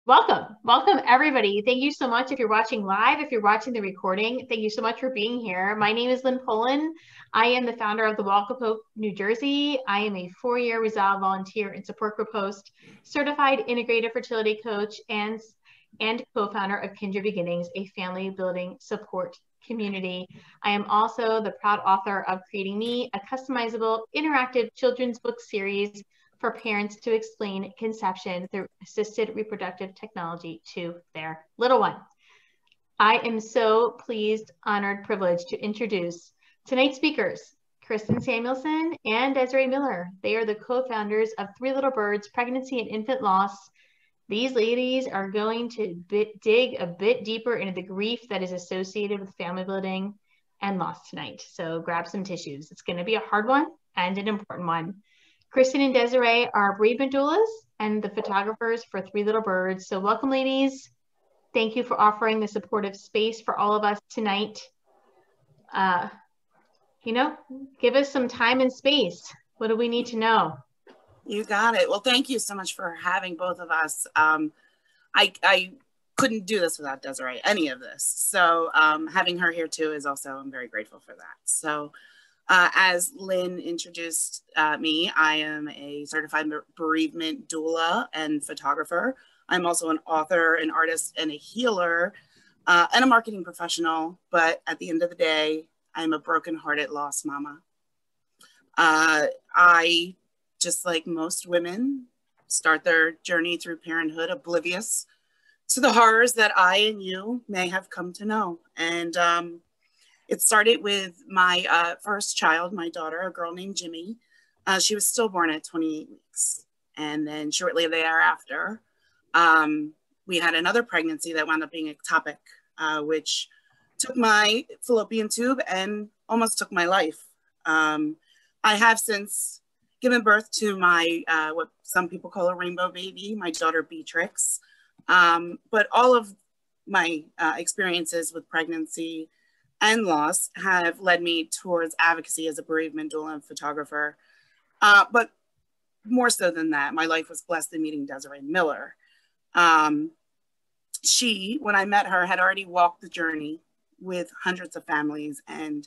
Welcome everybody. Thank you so much if you're watching live, if you're watching the recording, thank you so much for being here. My name is Lynn Poland. I am the founder of the Walk of Hope, New Jersey. I am a 4-year Resolve volunteer and support group host, certified integrative fertility coach, and co-founder of Kindred Beginnings, a family building support community. I am also the proud author of Creating Me, a customizable interactive children's book series for parents to explain conception through assisted reproductive technology to their little one. I am so pleased, honored, privileged to introduce tonight's speakers, Kristen Samuelson and Desiree Miller. They are the co-founders of Three Little Birds, Pregnancy and Infant Loss. These ladies are going to dig a bit deeper into the grief that is associated with family building and loss tonight. So grab some tissues. It's going to be a hard one and an important one. Kristen and Desiree are bereavement doulas and the photographers for Three Little Birds. So welcome, ladies. Thank you for offering the supportive space for all of us tonight. Give us some time and space. What do we need to know? You got it. Well, thank you so much for having both of us. I couldn't do this without Desiree, any of this. So having her here too is also, I'm very grateful for that. So as Lynn introduced me, I am a certified bereavement doula and photographer. I'm also an author, an artist, and a healer, and a marketing professional. But at the end of the day, I'm a brokenhearted lost mama. I, just like most women, start their journey through parenthood oblivious to the horrors that I and you may have come to know. And it started with my first child, my daughter, a girl named Jimmy. She was stillborn at 28 weeks. And then shortly thereafter, we had another pregnancy that wound up being ectopic, which took my fallopian tube and almost took my life. I have since given birth to my, what some people call a rainbow baby, my daughter Beatrix. But all of my experiences with pregnancy and loss have led me towards advocacy as a bereavement doula and photographer. But more so than that, my life was blessed in meeting Desiree Miller. She, when I met her, had already walked the journey with hundreds of families, and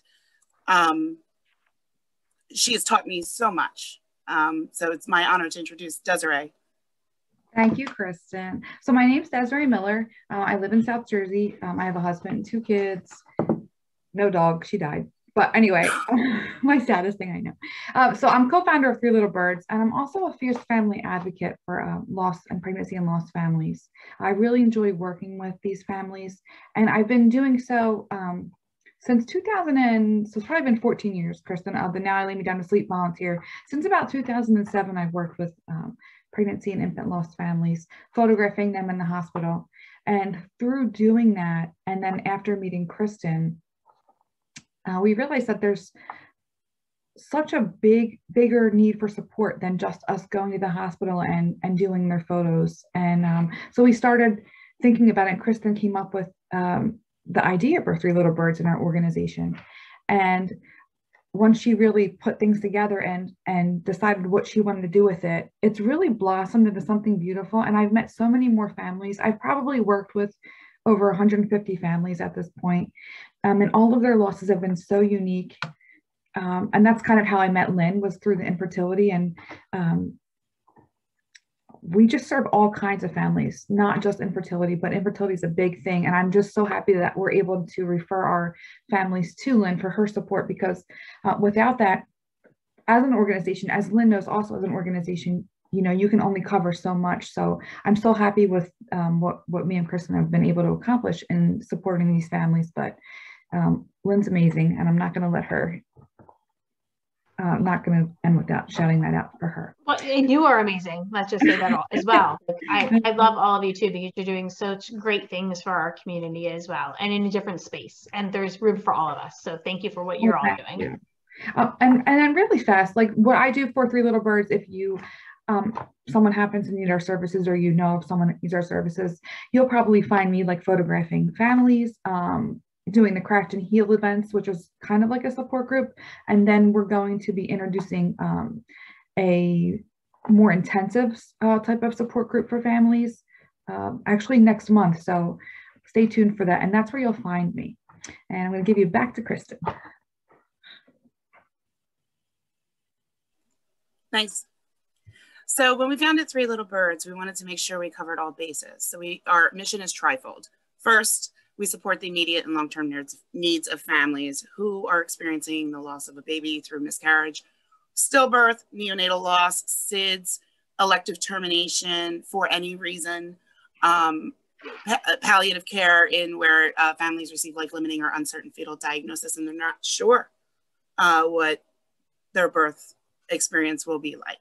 she has taught me so much. So it's my honor to introduce Desiree. Thank you, Kristen. So my name's Desiree Miller. I live in South Jersey. I have a husband and 2 kids. No dog, she died. But anyway, my saddest thing I know. So I'm co-founder of Three Little Birds, and I'm also a fierce family advocate for loss and pregnancy and lost families. I really enjoy working with these families, and I've been doing so since 2000, so it's probably been 14 years, Kristen, of the Now I Lay Me Down to Sleep volunteer. Since about 2007, I've worked with pregnancy and infant lost families, photographing them in the hospital. And through doing that, and then after meeting Kristen, we realized that there's such a bigger need for support than just us going to the hospital and doing their photos. And so we started thinking about it, and Kristen came up with the idea for Three Little Birds in our organization. And once she really put things together and decided what she wanted to do with it, it's really blossomed into something beautiful. And I've met so many more families. I've probably worked with over 150 families at this point. And all of their losses have been so unique. And that's kind of how I met Lynn, was through the infertility. And we just serve all kinds of families, not just infertility, but infertility is a big thing. And I'm just so happy that we're able to refer our families to Lynn for her support, because without that, as an organization, as Lynn knows also as an organization, you can only cover so much. So I'm so happy with what me and Kristen have been able to accomplish in supporting these families. But Lynn's amazing, and I'm not going to let her, not going to end without shouting that out for her. Well, and you are amazing. Let's just say that as well. I love all of you too, because you're doing such great things for our community as well, and in a different space. And there's room for all of us. So thank you for what you're all doing. And then really fast, like what I do for Three Little Birds, if you someone happens to need our services, or of someone that needs our services, you'll probably find me like photographing families, doing the Craft and Heal events, which is kind of like a support group. And then we're going to be introducing a more intensive type of support group for families actually next month. So stay tuned for that. And that's where you'll find me. And I'm going to give you back to Kristen. Nice. So when we founded Three Little Birds, we wanted to make sure we covered all bases. So our mission is trifold. First, we support the immediate and long-term needs of families who are experiencing the loss of a baby through miscarriage, stillbirth, neonatal loss, SIDS, elective termination for any reason, palliative care in where families receive life-limiting or uncertain fetal diagnosis and they're not sure what their birth experience will be like.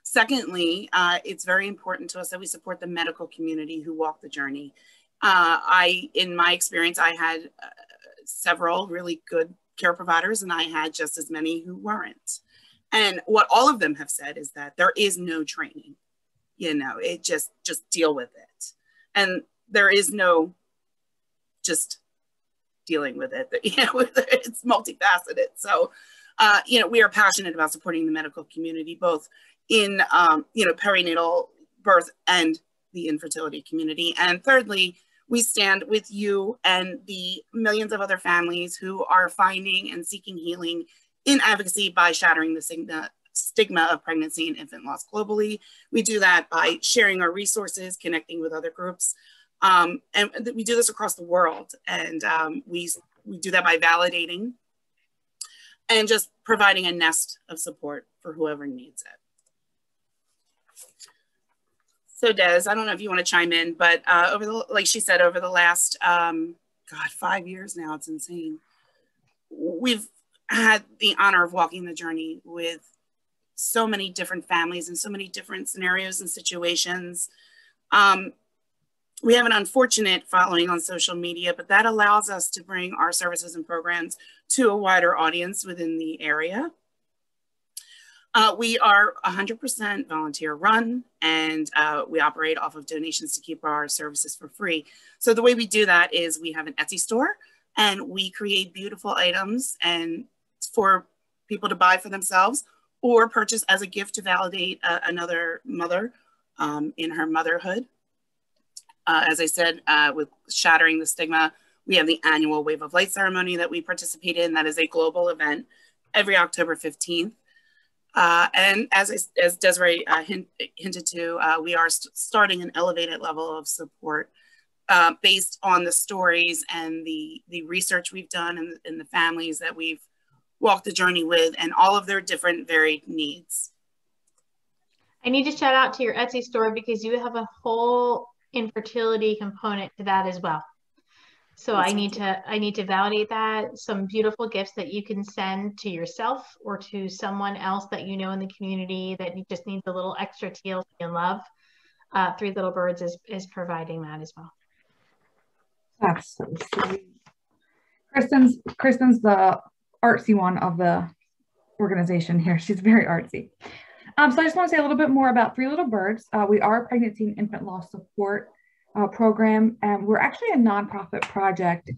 Secondly, it's very important to us that we support the medical community who walk the journey. In my experience, I had several really good care providers and I had just as many who weren't. And what all of them have said is that there is no training, it just deal with it. And there is no just dealing with it, it's multifaceted. So, we are passionate about supporting the medical community, both in, perinatal birth and the infertility community. And thirdly, we stand with you and the millions of other families who are finding and seeking healing in advocacy by shattering the stigma of pregnancy and infant loss globally. We do that by sharing our resources, connecting with other groups, and we do this across the world. And we do that by validating and just providing a nest of support for whoever needs it. So Des, I don't know if you want to chime in, but like she said, over the last, 5 years now, it's insane. We've had the honor of walking the journey with so many different families and so many different scenarios and situations. We have an unfortunate following on social media, but that allows us to bring our services and programs to a wider audience within the area. We are 100% volunteer run, and we operate off of donations to keep our services for free. So the way we do that is we have an Etsy store and we create beautiful items and for people to buy for themselves or purchase as a gift to validate another mother in her motherhood. As I said, with shattering the stigma, we have the annual Wave of Light ceremony that we participate in. That is a global event every October 15th. And as Desiree hinted to, we are starting an elevated level of support based on the stories and the research we've done and the families that we've walked the journey with and all of their different varied needs. I need to shout out to your Etsy store because you have a whole infertility component to that as well. So I need to validate that. Some beautiful gifts that you can send to yourself or to someone else that you know in the community that just needs a little extra TLC and love. Three Little Birds is providing that as well. That's so sweet. Kristen's the artsy one of the organization here. She's very artsy. So I just want to say a little bit more about Three Little Birds. We are a pregnancy and infant loss support program, and we're actually a nonprofit project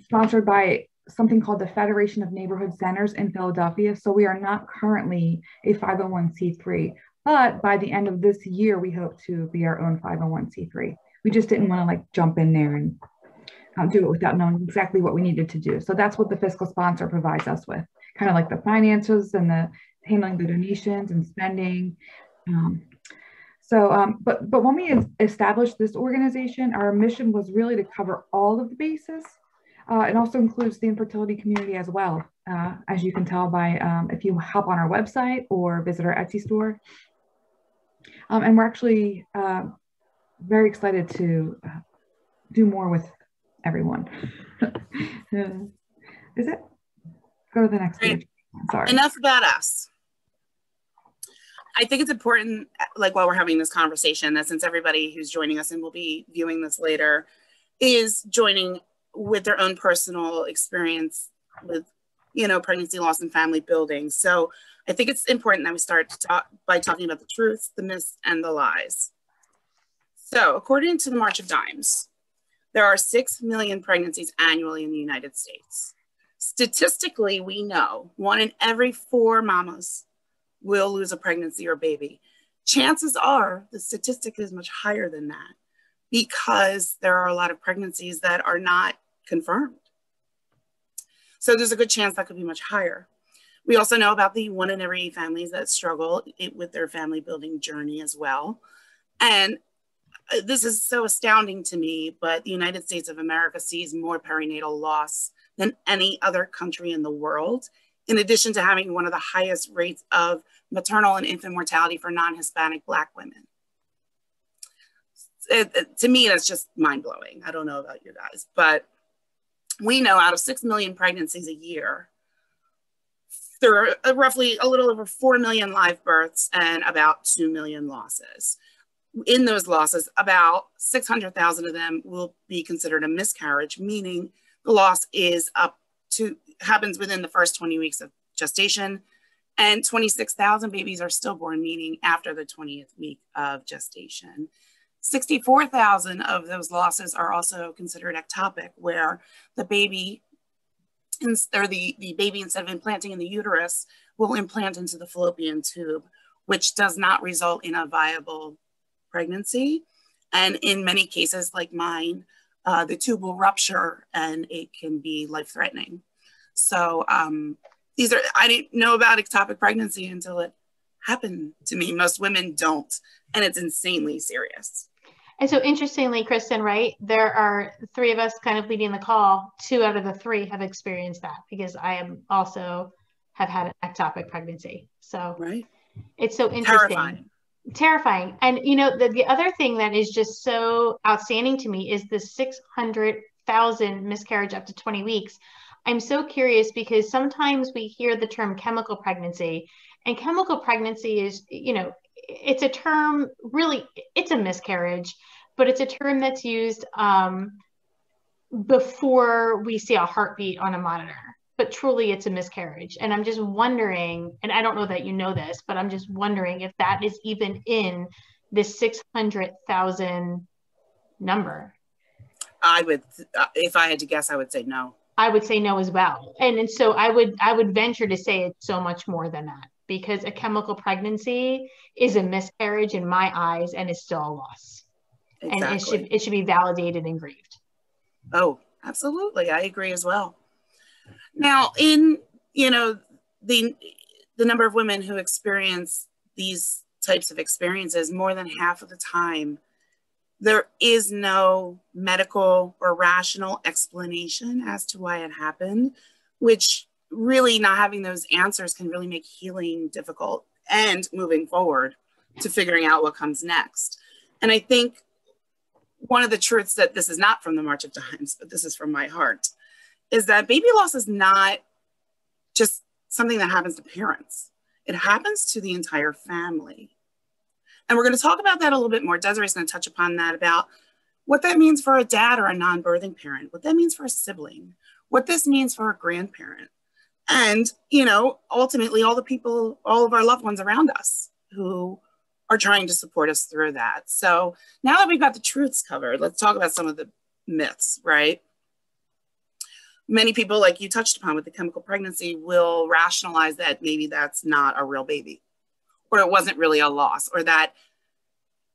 sponsored by something called the Federation of Neighborhood Centers in Philadelphia. So we are not currently a 501c3, but by the end of this year, we hope to be our own 501c3. We just didn't want to jump in there and do it without knowing exactly what we needed to do. So that's what the fiscal sponsor provides us with, kind of like the finances and the handling the donations and spending. But when we established this organization, our mission was really to cover all of the bases. It also includes the infertility community as well, as you can tell by if you hop on our website or visit our Etsy store. And we're actually very excited to do more with everyone. Is it? Go to the next page. Sorry. Enough about us. I think it's important, while we're having this conversation, that since everybody who's joining us and will be viewing this later is joining with their own personal experience with, pregnancy loss and family building. So I think it's important that we start by talking about the truths, the myths, and the lies. So according to the March of Dimes, there are 6 million pregnancies annually in the United States. Statistically, we know 1 in every 4 mamas will lose a pregnancy or baby. chances are the statistic is much higher than that because there are a lot of pregnancies that are not confirmed. So there's a good chance that could be much higher. We also know about the 1 in every 8 families that struggle with their family building journey as well. And this is so astounding to me, but the United States of America sees more perinatal loss than any other country in the world, in addition to having one of the highest rates of maternal and infant mortality for non-Hispanic Black women. To me, that's just mind-blowing. I don't know about you guys, but we know out of 6 million pregnancies a year, there are roughly a little over 4 million live births and about 2 million losses. In those losses, about 600,000 of them will be considered a miscarriage, meaning the loss is happens within the first 20 weeks of gestation, and 26,000 babies are stillborn, meaning after the 20th week of gestation. 64,000 of those losses are also considered ectopic, where the baby, or the baby, instead of implanting in the uterus, will implant into the fallopian tube, which does not result in a viable pregnancy. And in many cases, like mine, the tube will rupture and it can be life-threatening. So I didn't know about ectopic pregnancy until it happened to me. Most women don't, and it's insanely serious. And so interestingly, Kristen, right, there are 3 of us kind of leading the call. 2 out of the 3 have experienced that, because I am also have had an ectopic pregnancy. So right. It's so interesting. Terrifying. And you know, the other thing that is just so outstanding to me is the 600,000 miscarriage up to 20 weeks. I'm so curious because sometimes we hear the term chemical pregnancy, and chemical pregnancy is, you know, it's a term, really, it's a miscarriage, but it's a term that's used before we see a heartbeat on a monitor. But truly it's a miscarriage. And I'm just wondering, and I don't know that you know this, but I'm just wondering if that is even in this 600,000 number. I would, if I had to guess, I would say no. I would say no as well. And so I would venture to say it's so much more than that, because a chemical pregnancy is a miscarriage in my eyes and is still a loss. Exactly. And it should be validated and grieved. Oh, absolutely. I agree as well. Now, in, you know, the number of women who experience these types of experiences, more than half of the time, there is no medical or rational explanation as to why it happened, which really not having those answers can really make healing difficult and moving forward to figuring out what comes next. And I think one of the truths that this is not from the March of Dimes, but this is from my heart, is that baby loss is not just something that happens to parents. It happens to the entire family. And we're going to talk about that a little bit more. Desiree's going to touch upon that, about what that means for a dad or a non-birthing parent, what that means for a sibling, what this means for a grandparent. And, you know, ultimately all the people, all of our loved ones around us who are trying to support us through that. So now that we've got the truths covered, let's talk about some of the myths, right? Many people, like you touched upon with the chemical pregnancy, will rationalize that maybe that's not a real baby, or it wasn't really a loss, or that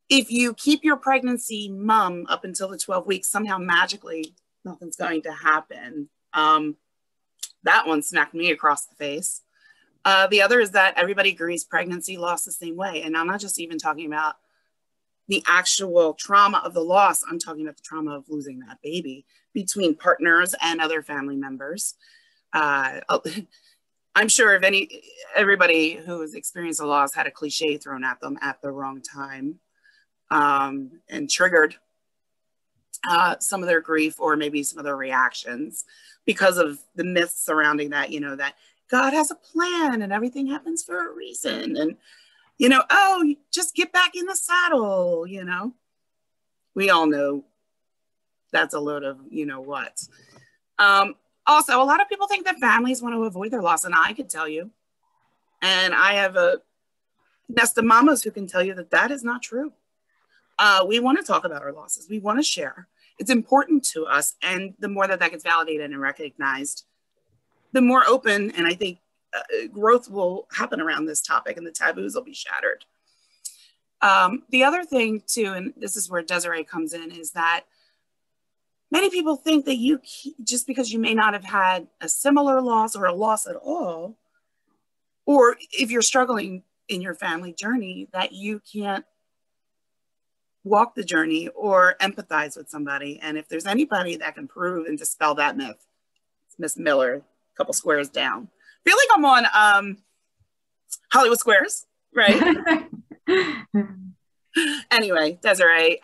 if you keep your pregnancy mum up until the 12 weeks, somehow magically nothing's going to happen. That one smacked me across the face. The other is that everybody agrees pregnancy loss the same way. And I'm not just even talking about the actual trauma of the loss. I'm talking about the trauma of losing that baby between partners and other family members. I'm sure if everybody who has experienced a loss had a cliche thrown at them at the wrong time, and triggered some of their grief or maybe some of their reactions because of the myths surrounding that, you know, that God has a plan and everything happens for a reason. And, you know, oh, just get back in the saddle, you know. We all know that's a load of, you know what. Also, a lot of people think that families want to avoid their loss, and I could tell you, and I have a nest of mamas who can tell you that that is not true. We want to talk about our losses. We want to share. It's important to us, and the more that that gets validated and recognized, the more open, and I think growth will happen around this topic, and the taboos will be shattered. The other thing too, and this is where Desiree comes in, is that many people think that you, just because you may not have had a similar loss or a loss at all, or if you're struggling in your family journey, that you can't walk the journey or empathize with somebody. And if there's anybody that can prove and dispel that myth, it's Miss Miller, a couple squares down. I feel like I'm on Hollywood Squares, right? Anyway, Desiree,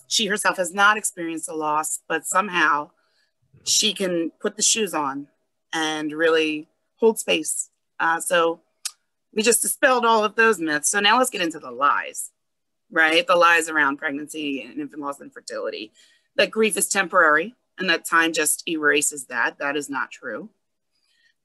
she herself has not experienced a loss, but somehow she can put the shoes on and really hold space. So we just dispelled all of those myths. So now let's get into the lies, right? The lies around pregnancy and infant loss and fertility. That grief is temporary and that time just erases that. That is not true.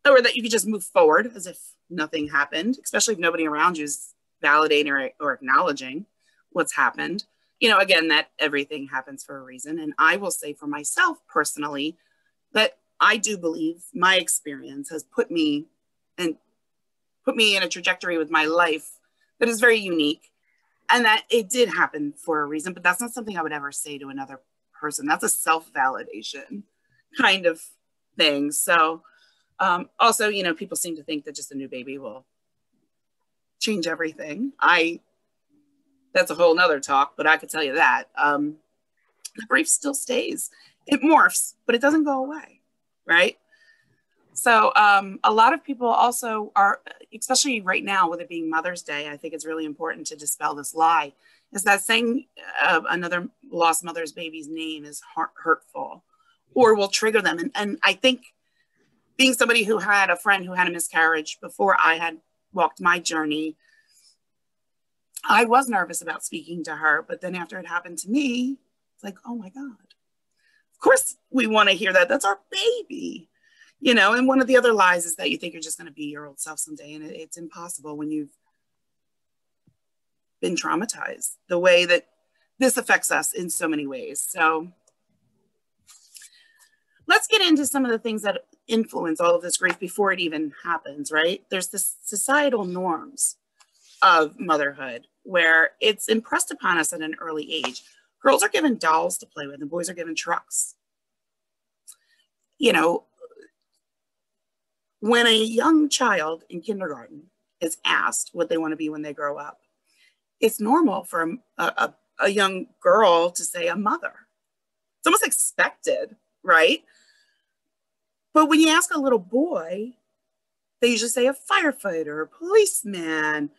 Or that you could just move forward as if nothing happened, especially if nobody around you is validating or acknowledging what's happened. You know, again, that everything happens for a reason. And I will say for myself personally, that I do believe my experience has put me in a trajectory with my life that is very unique, and that it did happen for a reason, but that's not something I would ever say to another person. That's a self-validation kind of thing. So also, you know, people seem to think that just a new baby will change everything. That's a whole nother talk, but I could tell you that the grief still stays. It morphs, but it doesn't go away, right? So a lot of people also are, especially right now with it being Mother's Day, I think it's really important to dispel this lie, is that saying another lost mother's baby's name is hurtful or will trigger them. And I think being somebody who had a friend who had a miscarriage before I had walked my journey, I was nervous about speaking to her, but then after it happened to me, it's like, oh my God, of course we want to hear that. That's our baby. You know, and one of the other lies is that you think you're just going to be your old self someday. And it's impossible when you've been traumatized the way that this affects us in so many ways. So let's get into some of the things that influence all of this grief before it even happens, right? There's this societal norms of motherhood where it's impressed upon us at an early age. Girls are given dolls to play with and boys are given trucks. You know, when a young child in kindergarten is asked what they want to be when they grow up, it's normal for a young girl to say a mother. It's almost expected, right? But when you ask a little boy, they usually say a firefighter, a policeman,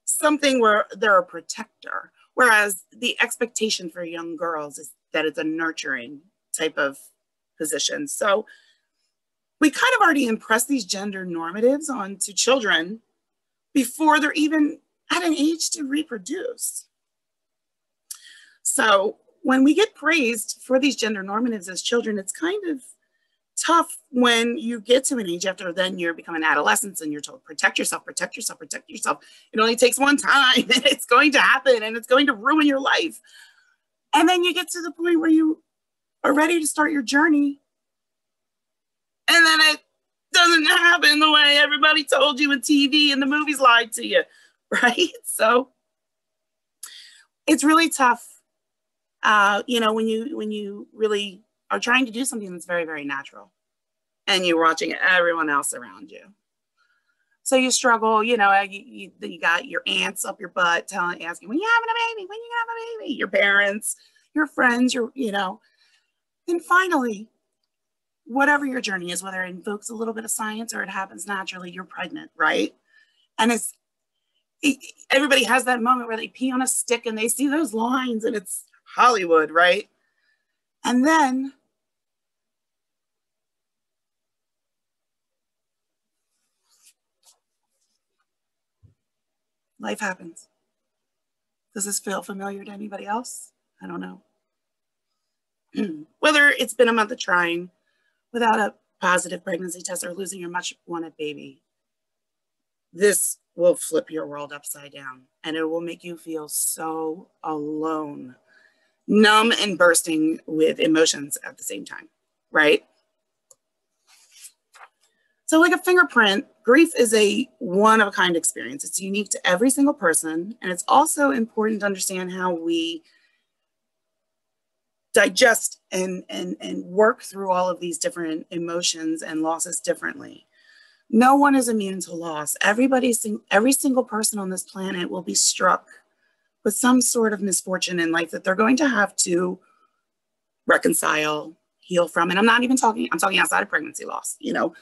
something where they're a protector. Whereas the expectation for young girls is that it's a nurturing type of position. So we kind of already impress these gender normatives onto children before they're even at an age to reproduce. So when we get praised for these gender normatives as children, it's kind of tough when you get to an age after then you're becoming adolescents and you're told, protect yourself, protect yourself, protect yourself. It only takes one time and it's going to happen and it's going to ruin your life. And then you get to the point where you are ready to start your journey. And then it doesn't happen the way everybody told you in TV and the movies lied to you, right? So it's really tough, you know, when you really are trying to do something that's very, very natural and you're watching everyone else around you. So you struggle, you know, you got your aunts up your butt asking, when you having a baby? When you gonna have a baby? Your parents, your friends, you know. And finally, whatever your journey is, whether it invokes a little bit of science or it happens naturally, you're pregnant, right? And everybody has that moment where they pee on a stick and they see those lines and it's Hollywood, right? And then life happens. Does this feel familiar to anybody else? I don't know. Whether it's been a month of trying without a positive pregnancy test or losing your much wanted baby, this will flip your world upside down and it will make you feel so alone, numb and bursting with emotions at the same time, right? So like a fingerprint, grief is a one-of-a-kind experience. It's unique to every single person. And it's also important to understand how we digest and work through all of these different emotions and losses differently. No one is immune to loss. Every single person on this planet will be struck with some sort of misfortune in life that they're going to have to reconcile, heal from. And I'm talking outside of pregnancy loss. You know,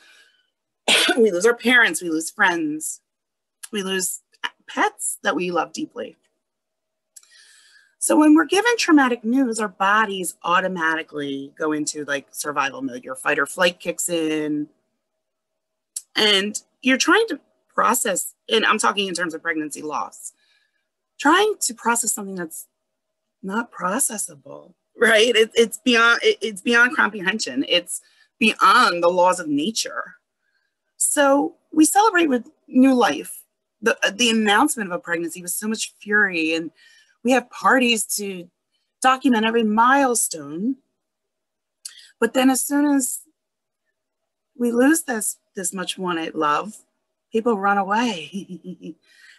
we lose our parents, we lose friends, we lose pets that we love deeply. So when we're given traumatic news, our bodies automatically go into like survival mode. Your fight or flight kicks in. And you're trying to process, and I'm talking in terms of pregnancy loss, trying to process something that's not processable, right? It's beyond comprehension. It's beyond the laws of nature. So we celebrate with new life. The announcement of a pregnancy was so much fury, and we have parties to document every milestone. But then as soon as we lose this much wanted love, people run away.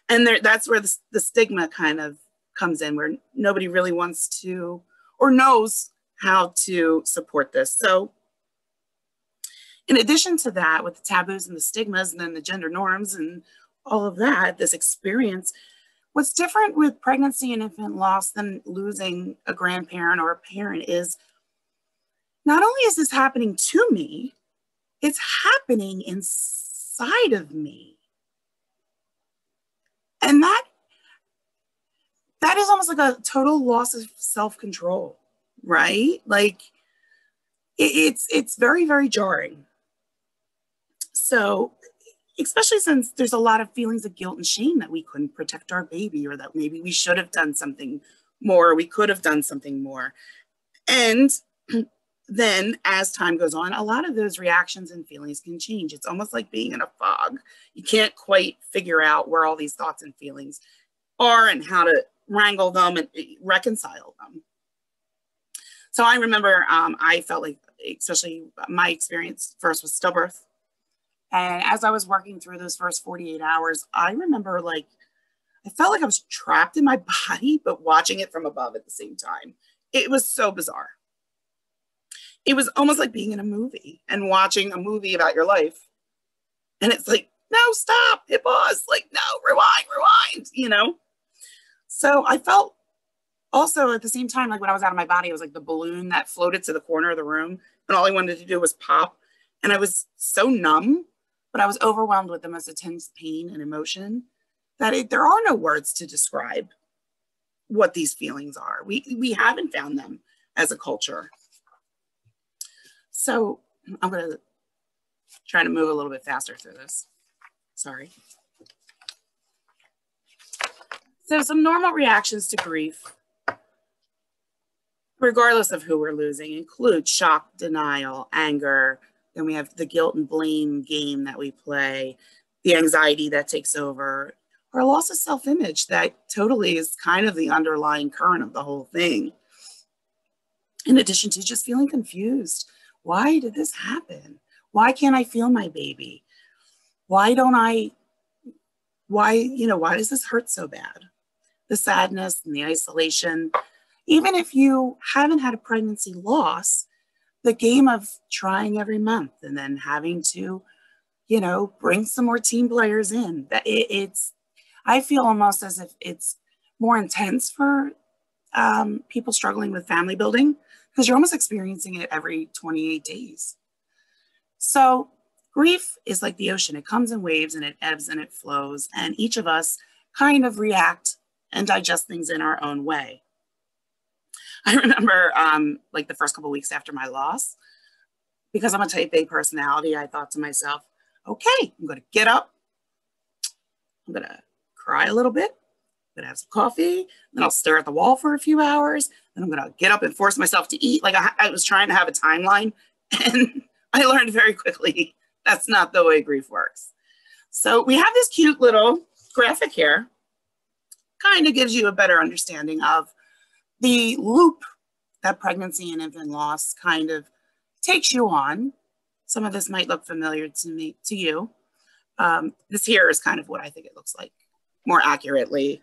And that's where the stigma kind of comes in, where nobody really wants to or knows how to support this. So in addition to that, with the taboos and the stigmas and then the gender norms and all of that, this experience, what's different with pregnancy and infant loss than losing a grandparent or a parent is not only is this happening to me, it's happening inside of me. And that is almost like a total loss of self-control, right? Like it's very, very jarring. So, especially since there's a lot of feelings of guilt and shame that we couldn't protect our baby, or that maybe we should have done something more, or we could have done something more. And then as time goes on, a lot of those reactions and feelings can change. It's almost like being in a fog. You can't quite figure out where all these thoughts and feelings are and how to wrangle them and reconcile them. So I remember I felt like, especially my experience first was stillbirth. And as I was working through those first 48 hours, I remember like, I felt like I was trapped in my body, but watching it from above at the same time. It was so bizarre. It was almost like being in a movie and watching a movie about your life. And it's like, no, stop, hit pause. Like, no, rewind, you know? So I felt also at the same time, like when I was out of my body, it was like the balloon that floated to the corner of the room. And all I wanted to do was pop. And I was so numb, but I was overwhelmed with the most intense pain and emotion that there are no words to describe what these feelings are. We haven't found them as a culture. So I'm going to try to move a little bit faster through this. Sorry. So some normal reactions to grief, regardless of who we're losing, include shock, denial, anger. Then we have the guilt and blame game that we play, the anxiety that takes over, or a loss of self-image that totally is kind of the underlying current of the whole thing. In addition to just feeling confused. Why did this happen? Why can't I feel my baby? Why does this hurt so bad? The sadness and the isolation. Even if you haven't had a pregnancy loss, the game of trying every month and then having to, bring some more team players in. I feel almost as if it's more intense for people struggling with family building, because you're almost experiencing it every 28 days. So grief is like the ocean. It comes in waves and it ebbs and it flows. And each of us kind of react and digest things in our own way. I remember like the first couple of weeks after my loss, because I'm a type A personality, I thought to myself, okay, I'm going to get up. I'm going to cry a little bit. I'm going to have some coffee. Then I'll stare at the wall for a few hours. Then I'm going to get up and force myself to eat. Like I was trying to have a timeline. And I learned very quickly that's not the way grief works. So we have this cute little graphic here. Kind of gives you a better understanding of the loop that pregnancy and infant loss kind of takes you on. some of this might look familiar to you. This here is kind of what I think it looks like more accurately.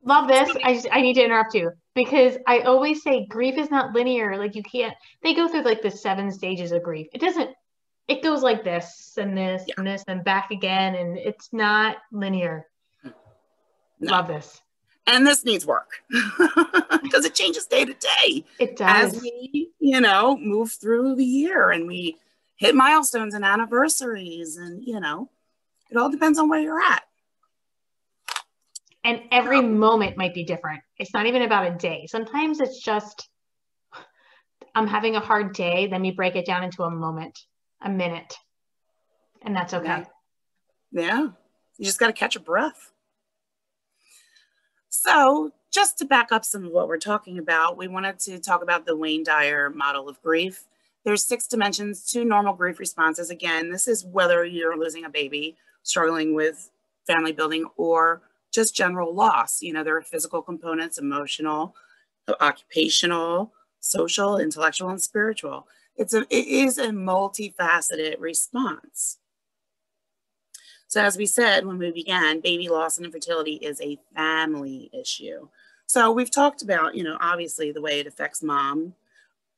Love this. I need to interrupt you because I always say grief is not linear. Like you can't, they go through like the 7 stages of grief. It goes like this and this and this and back again. And it's not linear. No. Love this. And this needs work because it changes day to day. It does. As we, move through the year and we hit milestones and anniversaries and, it all depends on where you're at. And every moment might be different. It's not even about a day. Sometimes it's just, I'm having a hard day. Then we break it down into a moment, a minute. And that's okay. Yeah. You just got to catch a breath. So just to back up some of what we're talking about, we wanted to talk about the Wayne Dyer model of grief. There's 6 dimensions to normal grief responses. Again, this is whether you're losing a baby, struggling with family building, or just general loss. There are physical components, emotional, occupational, social, intellectual, and spiritual. It is a multifaceted response. So as we said when we began, baby loss and infertility is a family issue. So we've talked about, obviously the way it affects mom,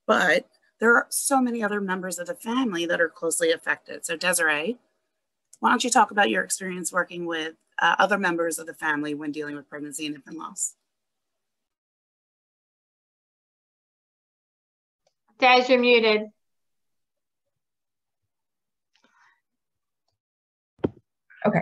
but there are so many other members of the family that are closely affected. So Desiree, why don't you talk about your experience working with other members of the family when dealing with pregnancy and infant loss? Des, you're muted. Okay,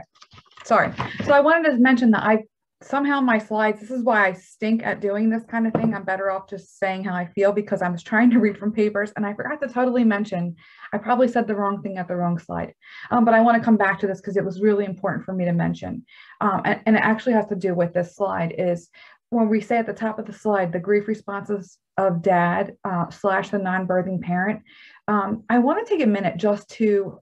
sorry. So I wanted to mention that somehow my slides, this is why I stink at doing this kind of thing. I'm better off just saying how I feel because I was trying to read from papers and I forgot to totally mention, I probably said the wrong thing at the wrong slide. But I want to come back to this because it was really important for me to mention. And it actually has to do with this slide is when we say at the top of the slide, the grief responses of dad / the non-birthing parent. I want to take a minute just to,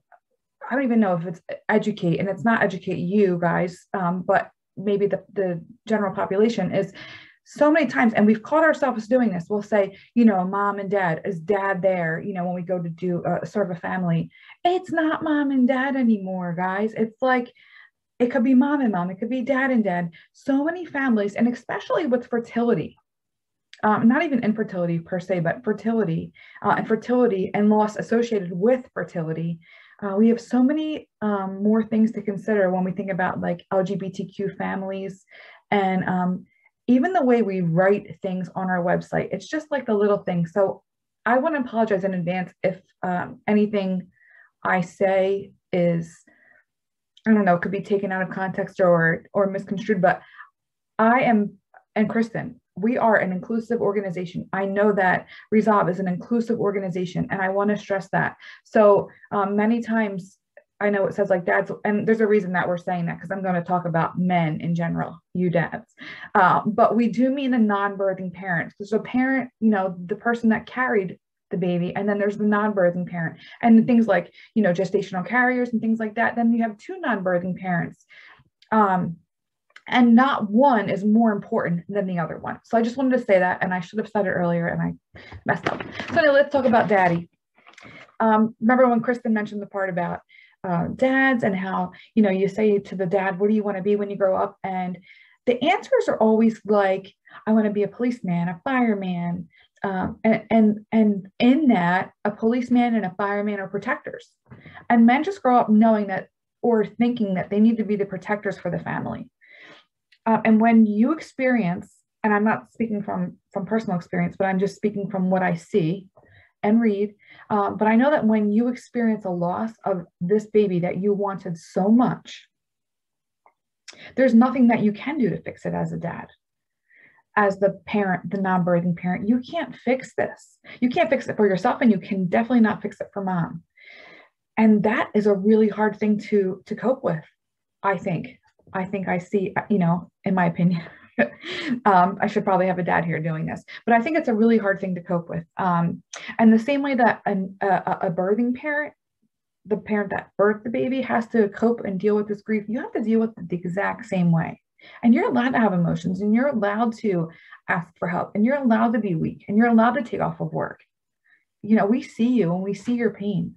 I don't even know if it's educate, and it's not educate you guys, but maybe the general population is so many times, and we've caught ourselves doing this. We'll say, mom and dad, is dad there? When we go to do serve a family, it's not mom and dad anymore, guys. It's like, it could be mom and mom, it could be dad and dad. So many families, and especially with fertility, not even infertility per se, but fertility and loss associated with fertility. We have so many more things to consider when we think about like LGBTQ families and even the way we write things on our website. It's just like the little things. So I want to apologize in advance if anything I say is, I don't know, could be taken out of context or misconstrued, but I am, and Kristen, we are an inclusive organization. I know that Resolve is an inclusive organization, and I want to stress that. So many times, I know it says like dads, and there's a reason that we're saying that because I'm going to talk about men in general, you dads. But we do mean the non-birthing parents. There's a parent, the person that carried the baby, and then there's the non-birthing parent, and things like, gestational carriers and things like that. Then you have 2 non-birthing parents. And not one is more important than the other one. So I just wanted to say that, and I should have said it earlier and I messed up. So now let's talk about daddy. Remember when Kristen mentioned the part about dads and how, you say to the dad, what do you want to be when you grow up? And the answers are always like, I want to be a policeman, a fireman. And in that, a policeman and a fireman are protectors. And men just grow up knowing that, or thinking that they need to be the protectors for the family. And when you experience, and I'm not speaking from personal experience, but I'm just speaking from what I see and read. But I know that when you experience a loss of this baby that you wanted so much, there's nothing that you can do to fix it as a dad. As the parent, the non-birthing parent, you can't fix this. You can't fix it for yourself, and you can definitely not fix it for mom. And that is a really hard thing to cope with, I think. I see, in my opinion, I should probably have a dad here doing this, but I think it's a really hard thing to cope with. And the same way that a birthing parent, the parent that birthed the baby, has to cope and deal with this grief, you have to deal with it the exact same way. And you're allowed to have emotions, and you're allowed to ask for help, and you're allowed to be weak, and you're allowed to take off of work. We see you and we see your pain.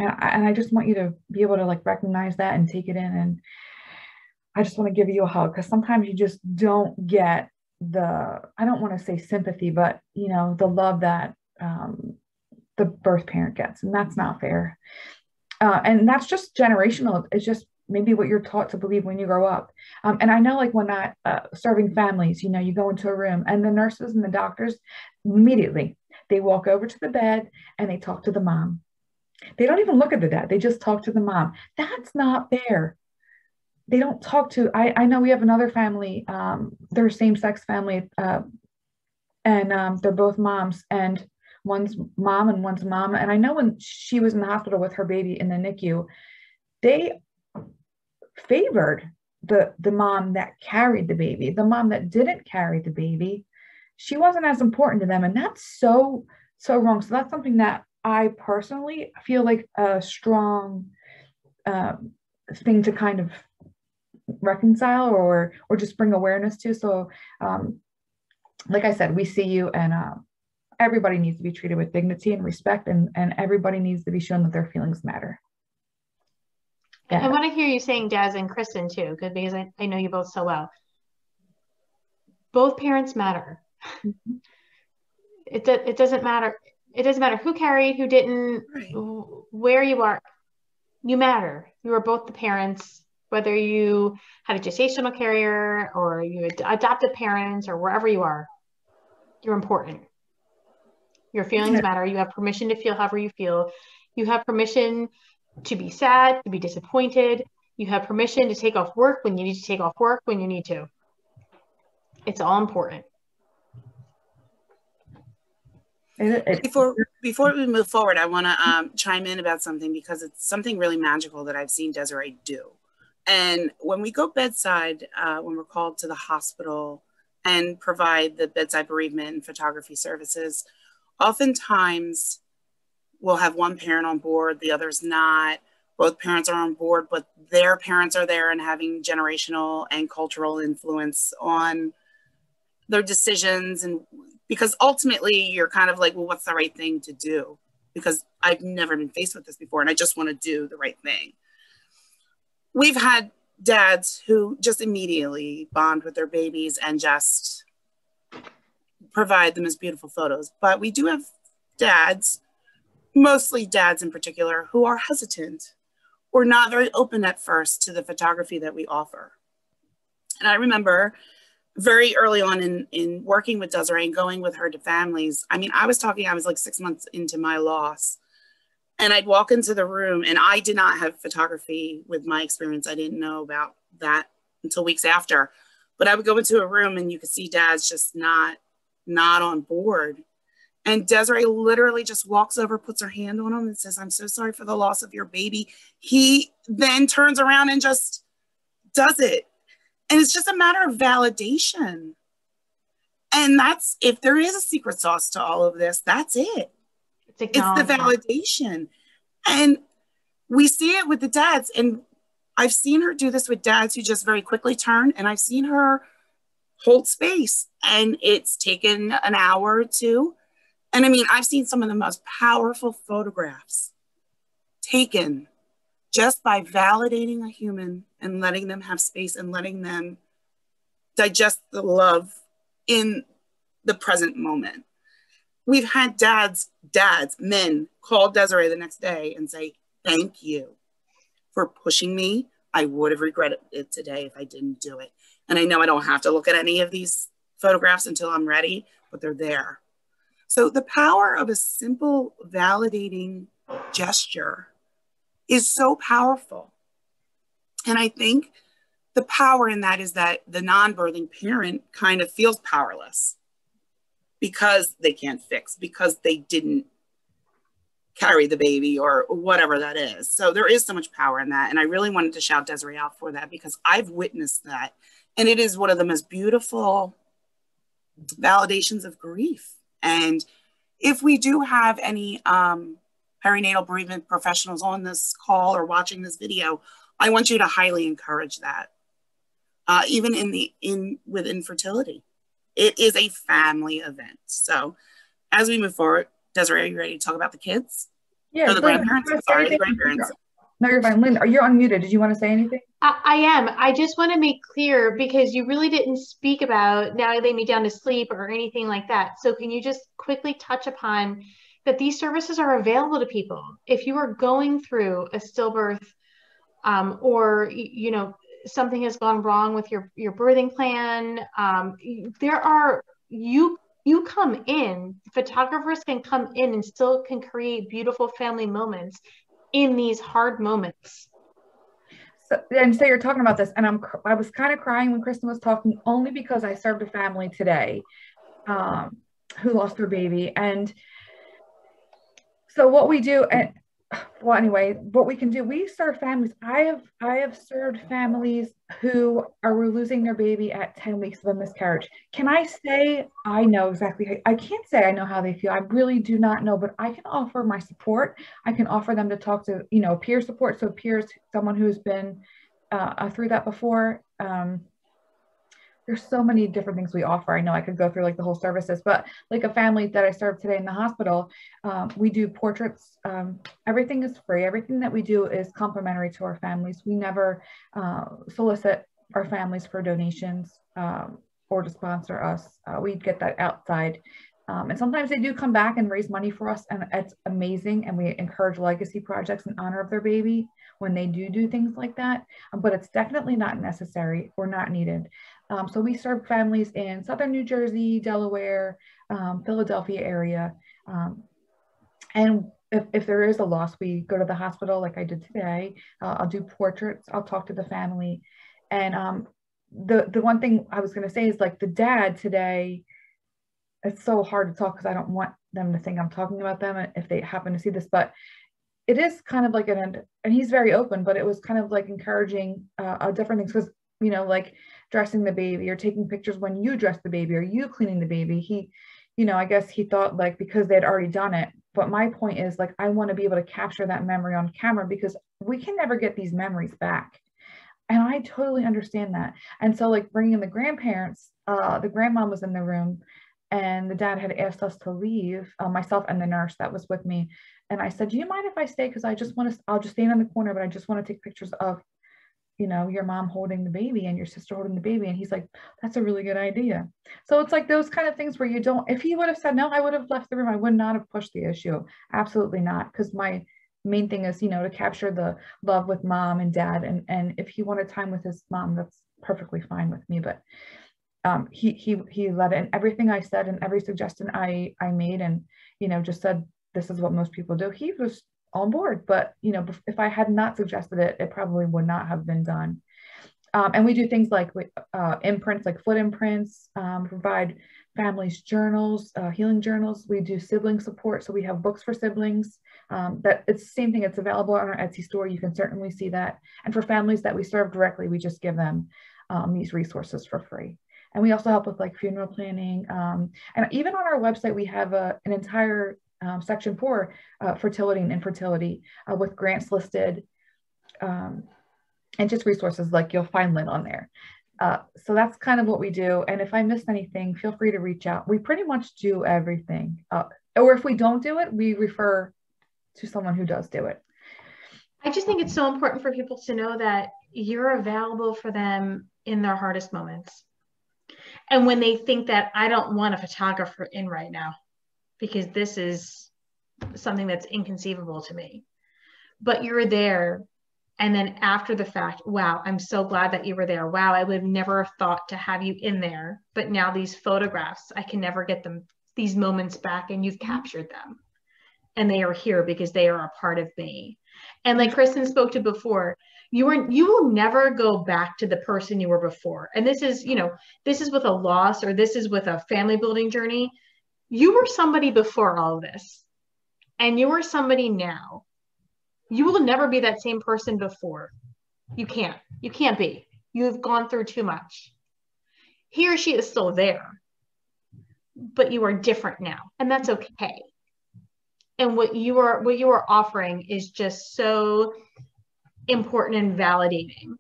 And I just want you to be able to like recognize that and take it in. And I just want to give you a hug, because sometimes you just don't get I don't want to say sympathy, but you know, the love that the birth parent gets, and that's not fair. And that's just generational. It's just maybe what you're taught to believe when you grow up. And I know, like when I serving families, you know, you go into a room and the nurses and the doctors immediately, they walk over to the bed and they talk to the mom. They don't even look at the dad. They just talk to the mom. That's not fair. They don't talk to, I know we have another family, they're a same-sex family, and they're both moms, and one's mom and one's mom. And I know when she was in the hospital with her baby in the NICU, they favored the mom that carried the baby. The mom that didn't carry the baby, she wasn't as important to them. And that's so wrong. So that's something that I personally feel like a strong thing to kind of reconcile or just bring awareness to. So like I said, we see you, and everybody needs to be treated with dignity and respect, and everybody needs to be shown that their feelings matter. Yeah. I want to hear you saying Daz and Kristen too, because I know you both so well. Both parents matter. Mm-hmm. It doesn't matter. It doesn't matter who carried, who didn't, right, where you are. You matter. You are both the parents, whether you had a gestational carrier or you adopted parents or wherever you are. You're important. Your feelings matter. You have permission to feel however you feel. You have permission to be sad, to be disappointed. You have permission to take off work when you need to take off work when you need to. It's all important. Before we move forward, I want to chime in about something, because it's something really magical that I've seen Desiree do. And when we go bedside, when we're called to the hospital and provide the bedside bereavement and photography services, oftentimes we'll have one parent on board, the other's not. Both parents are on board, but their parents are there and having generational and cultural influence on their decisions. And because ultimately you're kind of like, well, what's the right thing to do? Because I've never been faced with this before, and I just want to do the right thing. We've had dads who just immediately bond with their babies and just provide the most beautiful photos. But we do have dads, mostly dads in particular, who are hesitant or not very open at first to the photography that we offer. And I remember very early on in working with Desiree and going with her to families, I mean, I was like 6 months into my loss, and I'd walk into the room, and I did not have photography with my experience. I didn't know about that until weeks after, but I would go into a room and you could see dads just not on board. And Desiree literally just walks over, puts her hand on him and says, "I'm so sorry for the loss of your baby." He then turns around and just does it. And it's just a matter of validation. And that's, if there is a secret sauce to all of this, that's it. It's the validation. And we see it with the dads. And I've seen her do this with dads who just very quickly turn. And I've seen her hold space. And it's taken an hour or two. And I mean, I've seen some of the most powerful photographs taken just by validating a human and letting them have space and letting them digest the love in the present moment. We've had men call Desiree the next day and say, "Thank you for pushing me. I would have regretted it today if I didn't do it." And I know I don't have to look at any of these photographs until I'm ready, but they're there. So the power of a simple validating gesture is so powerful. And I think the power in that is that the non-birthing parent kind of feels powerless because they can't fix, because they didn't carry the baby or whatever that is. So there is so much power in that. And I really wanted to shout Desiree out for that, because I've witnessed that. And it is one of the most beautiful validations of grief. And if we do have any perinatal bereavement professionals on this call or watching this video, I want you to highly encourage that. Even with infertility, it is a family event. So as we move forward, Desiree, are you ready to talk about the kids? Yeah, Or the Lynn, grandparents. Sorry, the grandparents. No, you're fine. Lynn, you're unmuted. Did you want to say anything? I am. I just want to make clear because you really didn't speak about now lay me down to sleep or anything like that. So can you just quickly touch upon that these services are available to people? If you are going through a stillbirth, or you know something has gone wrong with your birthing plan, there are you come in. Photographers can come in and still can create beautiful family moments in these hard moments. So you're talking about this, and I was kind of crying when Kristen was talking, only because I served a family today who lost their baby. And so what we do, and well, anyway, what we can do, we serve families. I have served families who are losing their baby at 10 weeks of a miscarriage. Can I say I know exactly? I can't say I know how they feel. I really do not know, but I can offer my support. I can offer them to talk to, peer support. So peers, someone who's been through that before. There's so many different things we offer. I know I could go through like the whole services, but like a family that I served today in the hospital, we do portraits. Everything is free. Everything that we do is complimentary to our families. We never solicit our families for donations or to sponsor us. We get that outside. And sometimes they do come back and raise money for us, and it's amazing. And we encourage legacy projects in honor of their baby when they do things like that. But it's definitely not necessary or not needed. So we serve families in Southern New Jersey, Delaware, Philadelphia area. And if there is a loss, we go to the hospital like I did today. I'll do portraits. I'll talk to the family. And the one thing I was going to say is like the dad today, it's so hard to talk because I don't want them to think I'm talking about them if they happen to see this, but it is kind of like and he's very open, but it was kind of like encouraging different things because, like dressing the baby or taking pictures when you dress the baby or you cleaning the baby. He, I guess he thought like because they had already done it. But my point is like, I want to be able to capture that memory on camera because we can never get these memories back. And I totally understand that. And so like bringing in the grandparents, the grandma was in the room and the dad had asked us to leave, myself and the nurse that was with me. And I said, do you mind if I stay? Because I'll just stand in the corner, but I just want to take pictures of, your mom holding the baby and your sister holding the baby. And he's like, that's a really good idea. So it's like those kind of things where if he would have said no, I would have left the room. I would not have pushed the issue. Absolutely not. Because my main thing is, to capture the love with mom and dad. And if he wanted time with his mom, that's perfectly fine with me. But he let it, and everything I said and every suggestion I made and, just said, this is what most people do. He was on board, but, if I had not suggested it, it probably would not have been done. And we do things like imprints, like foot imprints, provide families journals, healing journals. We do sibling support. So we have books for siblings. That it's the same thing. It's available on our Etsy store. You can certainly see that. And for families that we serve directly, we just give them these resources for free. And we also help with like funeral planning. And even on our website, we have an entire section for fertility and infertility with grants listed and just resources like you'll find Lynn on there. So that's kind of what we do. And if I missed anything, feel free to reach out. We pretty much do everything. Or if we don't do it, we refer to someone who does do it. I just think it's so important for people to know that you're available for them in their hardest moments. And when they think that I don't want a photographer in right now, because this is something that's inconceivable to me, but you're there. And then after the fact, wow, I'm so glad that you were there. Wow, I would have never thought to have you in there. But now these photographs, I can never get these moments back, and you've captured them. And they are here because they are a part of me. And like Kristen spoke to before, you will never go back to the person you were before. And this is, this is with a loss, or this is with a family building journey. You were somebody before all of this, and you are somebody now. You will never be that same person before. You can't be. You have gone through too much. He or she is still there, but you are different now, and that's okay. And what you are offering is just so important and validating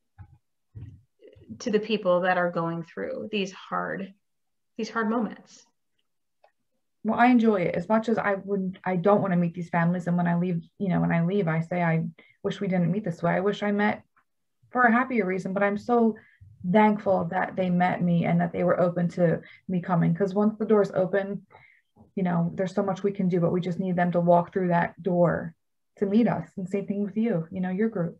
to the people that are going through these hard moments. well, I enjoy it as much as I don't want to meet these families. And when I leave, I say, I wish we didn't meet this way. I wish I met for a happier reason, but I'm so thankful that they met me and that they were open to me coming. Because once the doors open, there's so much we can do, but we just need them to walk through that door to meet us. And same thing with you, your group.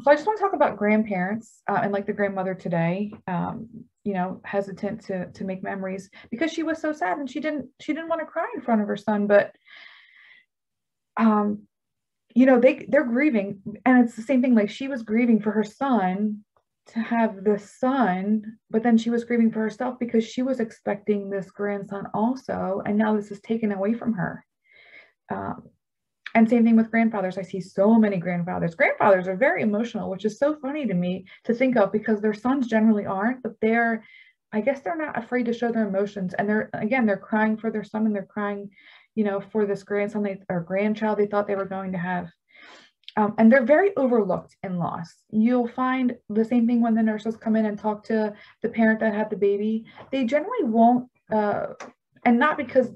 So I just want to talk about grandparents and like the grandmother today, hesitant to make memories because she was so sad and she didn't want to cry in front of her son, but they're grieving, and it's the same thing. Like, she was grieving for her son to have the son, but then she was grieving for herself because she was expecting this grandson also, and now this is taken away from her. And same thing with grandfathers. I see so many grandfathers. Grandfathers are very emotional, which is so funny to me to think of because their sons generally aren't, but I guess they're not afraid to show their emotions. And they're crying for their son, and they're crying, for this grandson or grandchild they thought they were going to have. And they're very overlooked in loss. You'll find the same thing when the nurses come in and talk to the parent that had the baby. They generally won't, and not because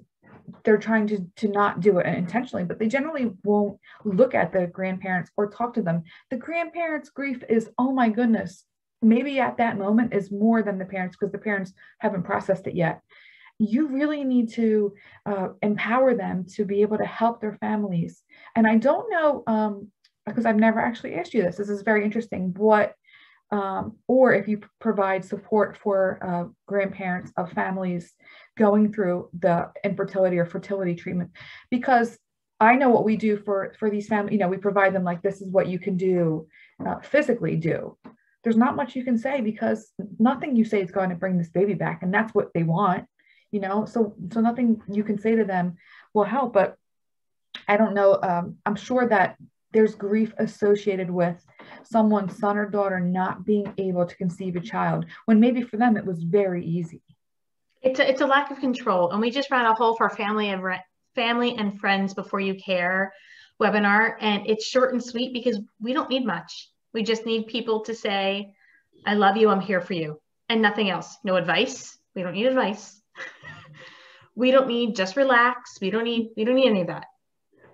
they're trying to not do it intentionally, but they generally won't look at the grandparents or talk to them. The grandparents' grief is, oh my goodness, maybe at that moment is more than the parents because the parents haven't processed it yet. You really need to empower them to be able to help their families. And I don't know, because I've never actually asked you this. This is very interesting. Or if you provide support for grandparents of families going through the infertility or fertility treatment, because I know what we do for these families. We provide them like, this is what you can do, physically do. There's not much you can say because nothing you say is going to bring this baby back, and that's what they want. So nothing you can say to them will help. But I don't know. I'm sure that there's grief associated with someone's son or daughter not being able to conceive a child when maybe for them it was very easy. It's a lack of control. And we just ran a whole for family and friends before you care webinar, and it's short and sweet because we don't need much. We just need people to say, I love you, I'm here for you, and nothing else. No advice. We don't need advice. We don't need just relax. We don't need any of that.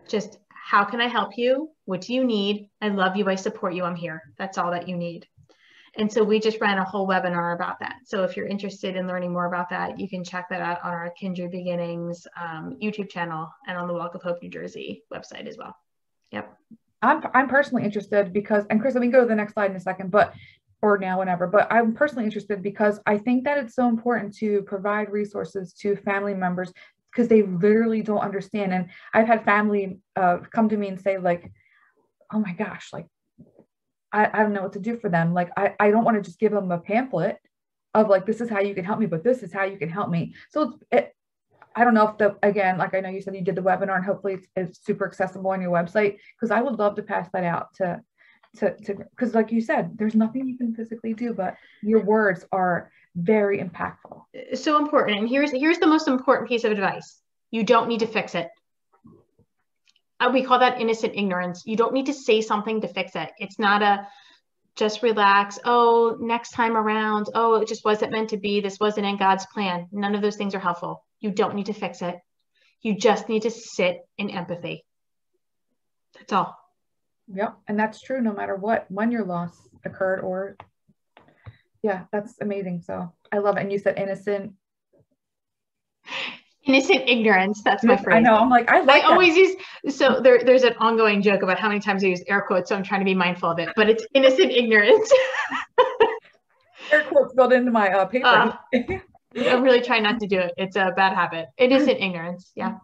Just, how can I help you? What do you need? I love you. I support you. I'm here. That's all that you need. And so we just ran a whole webinar about that. So if you're interested in learning more about that, you can check that out on our Kindred Beginnings YouTube channel and on the Walk of Hope New Jersey website as well. Yep. I'm personally interested because, and Chris, let me go to the next slide in a second, or now, whenever, but I'm personally interested because I think that it's so important to provide resources to family members because they literally don't understand. And I've had family come to me and say like, oh my gosh, like, I don't know what to do for them. Like, I don't want to just give them a pamphlet of like, this is how you can help me, but this is how you can help me. So I don't know if again, like I know you said you did the webinar and hopefully it's super accessible on your website, because I would love to pass that out to because like you said, there's nothing you can physically do, but your words are very impactful. So important. And here's the most important piece of advice. You don't need to fix it. We call that innocent ignorance. You don't need to say something to fix it. It's not a just relax. Oh, next time around. Oh, it just wasn't meant to be. This wasn't in God's plan. None of those things are helpful. You don't need to fix it. You just need to sit in empathy. That's all. Yep. And that's true no matter when your loss occurred, or yeah, that's amazing. So I love it. And you said innocent ignorance. That's my phrase. I know. I'm like, I always use, so there's an ongoing joke about how many times I use air quotes. So I'm trying to be mindful of it, but it's innocent ignorance. Air quotes built into my paper. I'm really trying not to do it. It's a bad habit. Innocent ignorance. Yeah.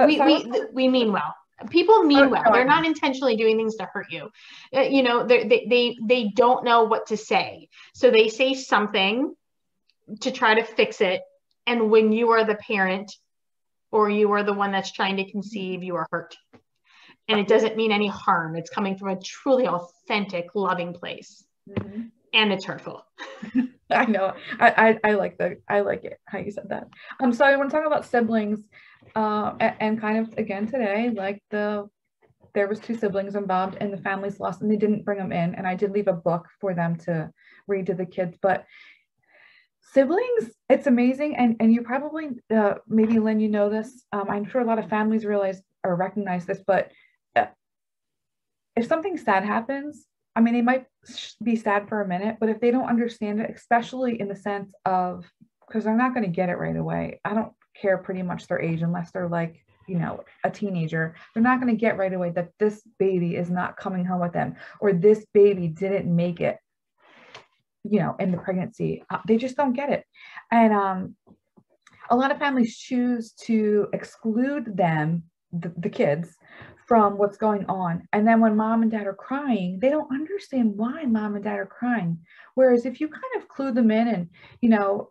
We mean well. People mean well. They're not intentionally doing things to hurt you. They don't know what to say. So they say something to try to fix it. And when you are the parent or you are the one that's trying to conceive, you are hurt. And it doesn't mean any harm. It's coming from a truly authentic, loving place. Mm-hmm. And it's hurtful. I know. I like it how you said that. So I want to talk about siblings and kind of again today, like there was 2 siblings involved in the family's loss and they didn't bring them in. And I did leave a book for them to read to the kids, but Siblings, it's amazing. And you probably, maybe Lynn, you know this. I'm sure a lot of families realize or recognize this, but if something sad happens, I mean, they might be sad for a minute, but if they don't understand it, especially in the sense of, because they're not going to get it right away. I don't care pretty much their age unless they're like, you know, a teenager. They're not going to get right away that this baby is not coming home with them, or this baby didn't make it, you know, in the pregnancy. They just don't get it. And a lot of families choose to exclude them, the kids, from what's going on. And then when mom and dad are crying, they don't understand why mom and dad are crying. Whereas if you kind of clue them in, and, you know,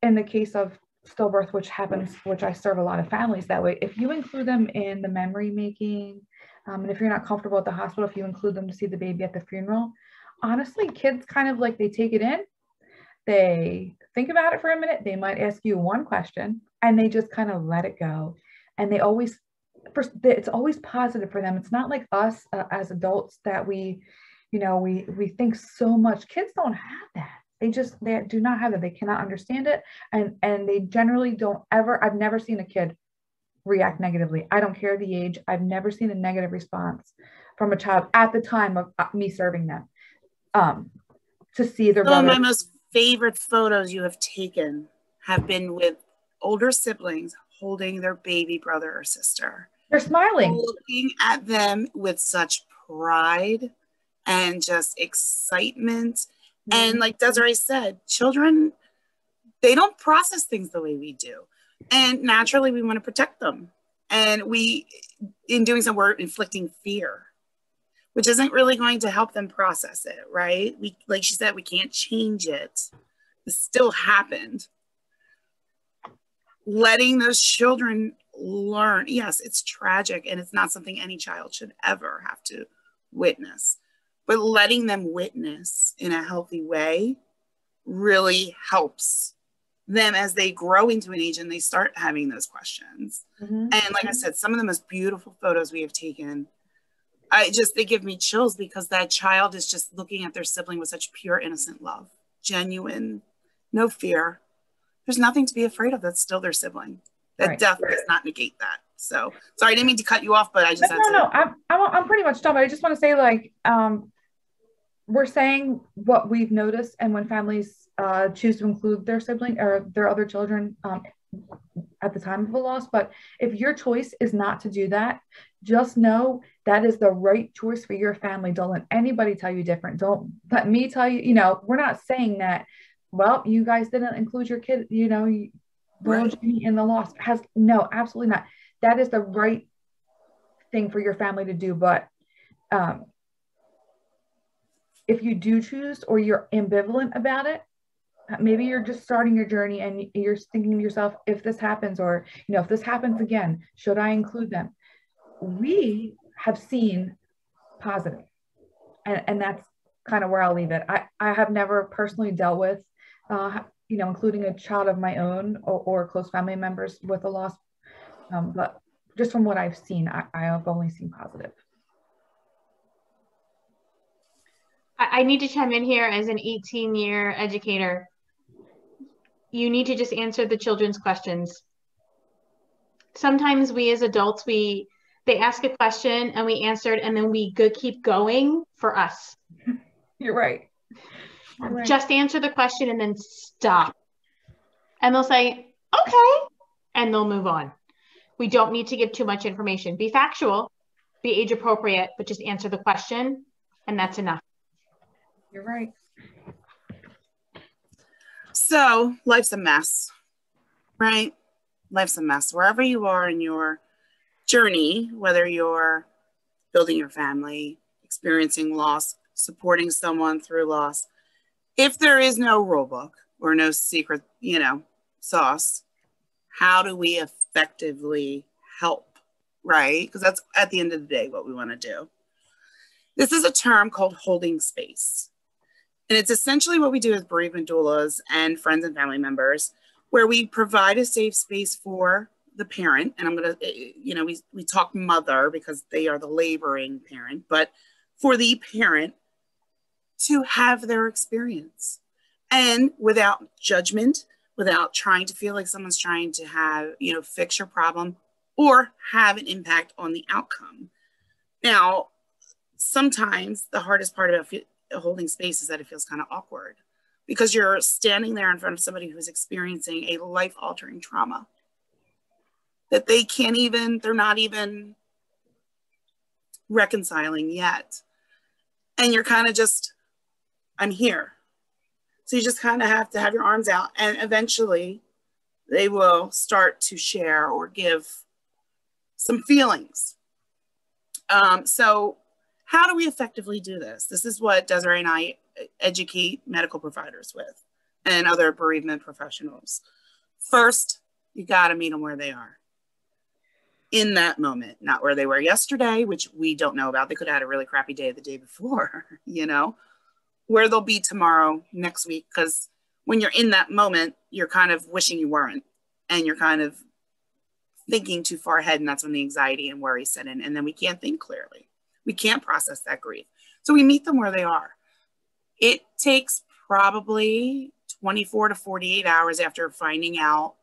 in the case of stillbirth, which happens, which I serve a lot of families that way, if you include them in the memory making, and if you're not comfortable at the hospital, if you include them to see the baby at the funeral, honestly, kids kind of like, they take it in, they think about it for a minute, they might ask you one question, and they just kind of let it go. And they always, first, it's always positive for them. It's not like us as adults that we, you know, we think so much. Kids don't have that. They do not have it. They cannot understand it. And they generally don't ever, I've never seen a kid react negatively. I don't care the age. I've never seen a negative response from a child at the time of me serving them. To see their brother. Some of my most favorite photos you have taken have been with older siblings holding their baby brother or sister. They're smiling. Looking at them with such pride and just excitement. Mm-hmm. And like Desiree said, children, they don't process things the way we do. And naturally, we want to protect them. And we, in doing so, we're inflicting fear, which isn't really going to help them process it, right? We, like she said, we can't change it. It still happened. Letting those children learn, yes, it's tragic and it's not something any child should ever have to witness, but letting them witness in a healthy way really helps them as they grow into an age and they start having those questions. Mm-hmm. And like I said, some of the most beautiful photos we have taken, they give me chills, because that child is just looking at their sibling with such pure, innocent love, genuine, no fear. There's nothing to be afraid of. That's still their sibling. That death does not negate that. So sorry, I didn't mean to cut you off, but I just I'm pretty much done. But I just want to say, like, we're saying what we've noticed, and when families choose to include their sibling or their other children at the time of a loss. But if your choice is not to do that, just know that is the right choice for your family. Don't let anybody tell you different. Don't let me tell you, you know, we're not saying that, well, you guys didn't include your kid, you know, in the loss. No, absolutely not. That is the right thing for your family to do. But if you do choose, or you're ambivalent about it, maybe you're just starting your journey and you're thinking to yourself, if this happens, or, you know, if this happens again, should I include them? We have seen positive, and that's kind of where I'll leave it. I have never personally dealt with, you know, including a child of my own or close family members with a loss. But just from what I've seen, I have only seen positive. I need to chime in here as an 18-year educator. You need to just answer the children's questions. Sometimes we as adults, they ask a question and we answer it, and then we keep going for us. You're right. Just answer the question and then stop. And they'll say, okay, and they'll move on. We don't need to give too much information. Be factual, be age appropriate, but just answer the question, and that's enough. You're right. So life's a mess, right? Life's a mess. Wherever you are in your journey, whether you're building your family, experiencing loss, supporting someone through loss, if there is no rule book or no secret, you know, sauce, how do we effectively help, right? Because that's at the end of the day what we want to do. This is a term called holding space. And it's essentially what we do with bereavement doulas and friends and family members, where we provide a safe space for the parent. And I'm going to, you know, we talk mother because they are the laboring parent, but for the parent to have their experience and without judgment, without trying to feel like someone's trying to have, fix your problem or have an impact on the outcome. Now, sometimes the hardest part about holding space is that it feels kind of awkward because you're standing there in front of somebody who's experiencing a life-altering trauma that they're not even reconciling yet. And you're kind of just, I'm here. So you just kind of have to have your arms out, and eventually they will start to share or give some feelings. So how do we effectively do this? This is what Desiree and I educate medical providers with and other bereavement professionals. First, you got to meet them where they are in that moment, not where they were yesterday, which we don't know about. They could have had a really crappy day the day before, where they'll be tomorrow, next week. Because when you're in that moment, you're kind of wishing you weren't, and you're kind of thinking too far ahead, and that's when the anxiety and worry set in, and then we can't think clearly. We can't process that grief. So we meet them where they are. It takes probably 24 to 48 hours after finding out,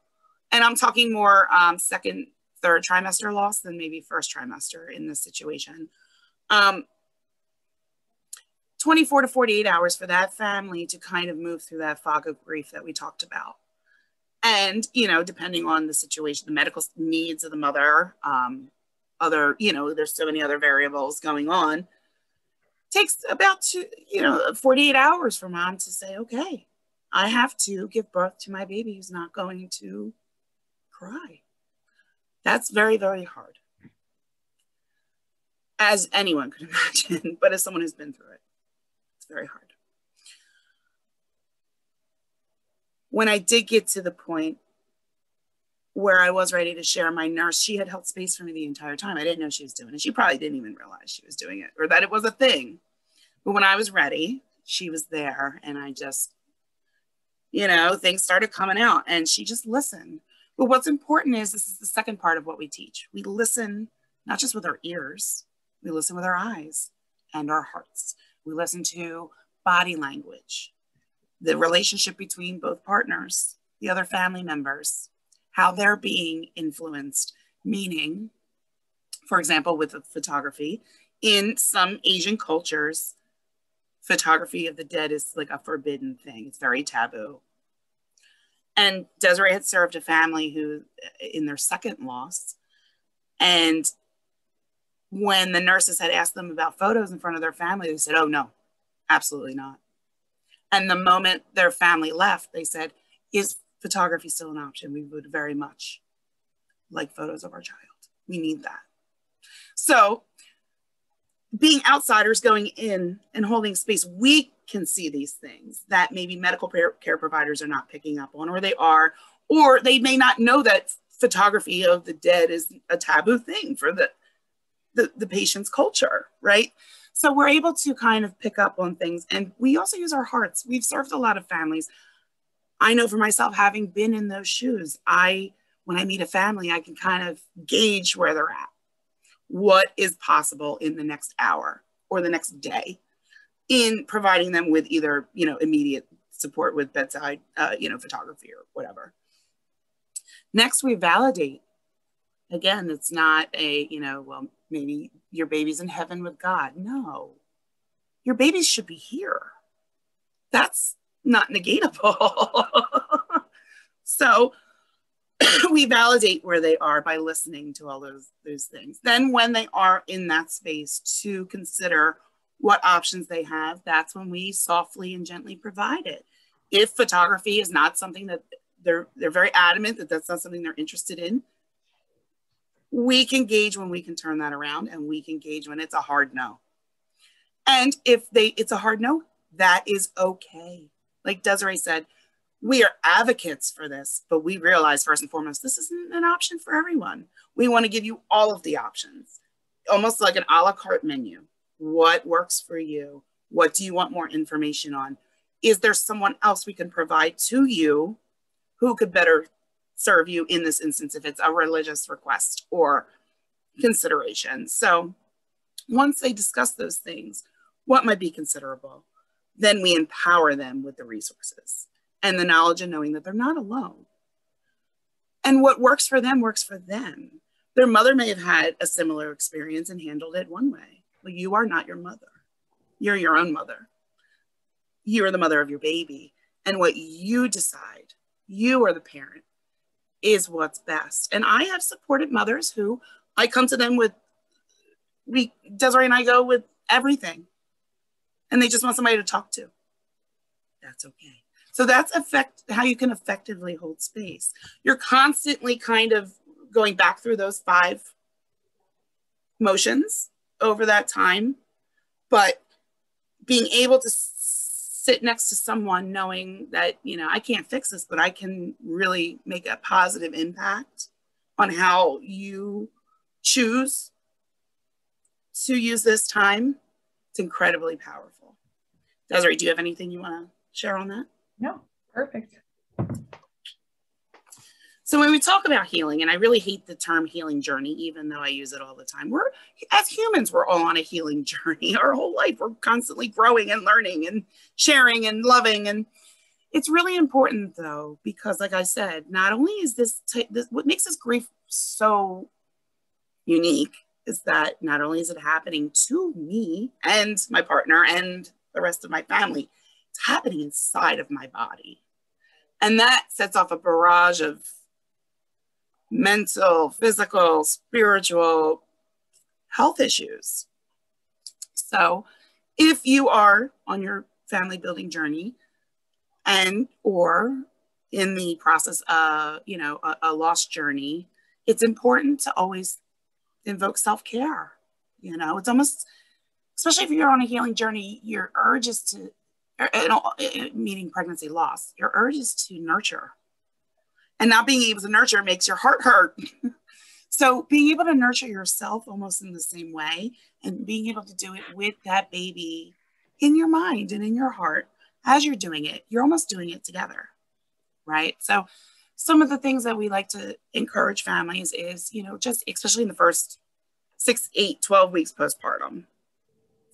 and I'm talking more second, third trimester loss than maybe first trimester in this situation. 24 to 48 hours for that family to kind of move through that fog of grief that we talked about. And, depending on the situation, the medical needs of the mother, there's so many other variables going on, takes about 48 hours for mom to say, okay, I have to give birth to my baby who's not going to cry. That's very, very hard, as anyone could imagine, but as someone who's been through it, it's very hard. When I did get to the point where I was ready to share, my nurse, she had held space for me the entire time. I didn't know she was doing it. She probably didn't even realize she was doing it or that it was a thing. But when I was ready, she was there, and I just, things started coming out, and she just listened. But what's important is this is the second part of what we teach. We listen, not just with our ears, we listen with our eyes and our hearts. We listen to body language, the relationship between both partners, the other family members, how they're being influenced, meaning, for example, with photography, in some Asian cultures, photography of the dead is like a forbidden thing. It's very taboo. And Desiree had served a family who, in their second loss, and when the nurses had asked them about photos in front of their family, they said, oh no, absolutely not. And the moment their family left, they said, is photography still an option? We would very much like photos of our child. We need that. So being outsiders going in and holding space, we can see these things that maybe medical care providers are not picking up on, or they may not know that photography of the dead is a taboo thing for the patient's culture, right? So we're able to kind of pick up on things, and we also use our hearts. We've served a lot of families. I know for myself, having been in those shoes, when I meet a family, I can kind of gauge where they're at, what is possible in the next hour or the next day in providing them with either, immediate support with bedside, photography or whatever. Next, we validate. Again, it's not well, maybe your baby's in heaven with God. No, your baby should be here. That's not negatable. So we validate where they are by listening to all those things. Then when they are in that space to consider what options they have, that's when we softly and gently provide it. If photography is not something that they're very adamant that that's not something they're interested in, we can gauge when we can turn that around, and we can gauge when it's a hard no. And if it's a hard no, that is okay. Like Desiree said, we are advocates for this, but we realize first and foremost, this isn't an option for everyone. We want to give you all of the options, almost like an a la carte menu. What works for you? What do you want more information on? Is there someone else we can provide to you who could better serve you in this instance if it's a religious request or consideration? So once they discuss those things, what might be considerable? then we empower them with the resources and the knowledge and knowing that they're not alone. And what works for them works for them. Their mother may have had a similar experience and handled it one way. Well, you are not your mother. You're your own mother. You are the mother of your baby. And what you decide, you are the parent, is what's best. And I have supported mothers who I come to them with, Desiree and I go with everything. And they just want somebody to talk to. That's okay. So that's how you can effectively hold space. You're constantly kind of going back through those 5 motions over that time, but being able to sit next to someone knowing that, I can't fix this, but I can really make a positive impact on how you choose to use this time. It's incredibly powerful. Desiree, do you have anything you want to share on that? No, perfect. So when we talk about healing, and I really hate the term healing journey, even though I use it all the time, as humans, we're all on a healing journey. Our whole life, we're constantly growing and learning and sharing and loving. And it's really important, though, because like I said, not only is this what makes this grief so unique is that not only is it happening to me and my partner and the rest of my family, it's happening inside of my body. And that sets off a barrage of mental, physical, spiritual health issues. So if you are on your family building journey or in the process of, a lost journey, it's important to always invoke self-care. It's almost, especially if you're on a healing journey, your urge is to, meaning pregnancy loss, your urge is to nurture. And not being able to nurture makes your heart hurt. So being able to nurture yourself almost in the same way and being able to do it with that baby in your mind and in your heart as you're doing it, you're almost doing it together, right? So some of the things that we like to encourage families is, just especially in the first 6, 8, 12 weeks postpartum,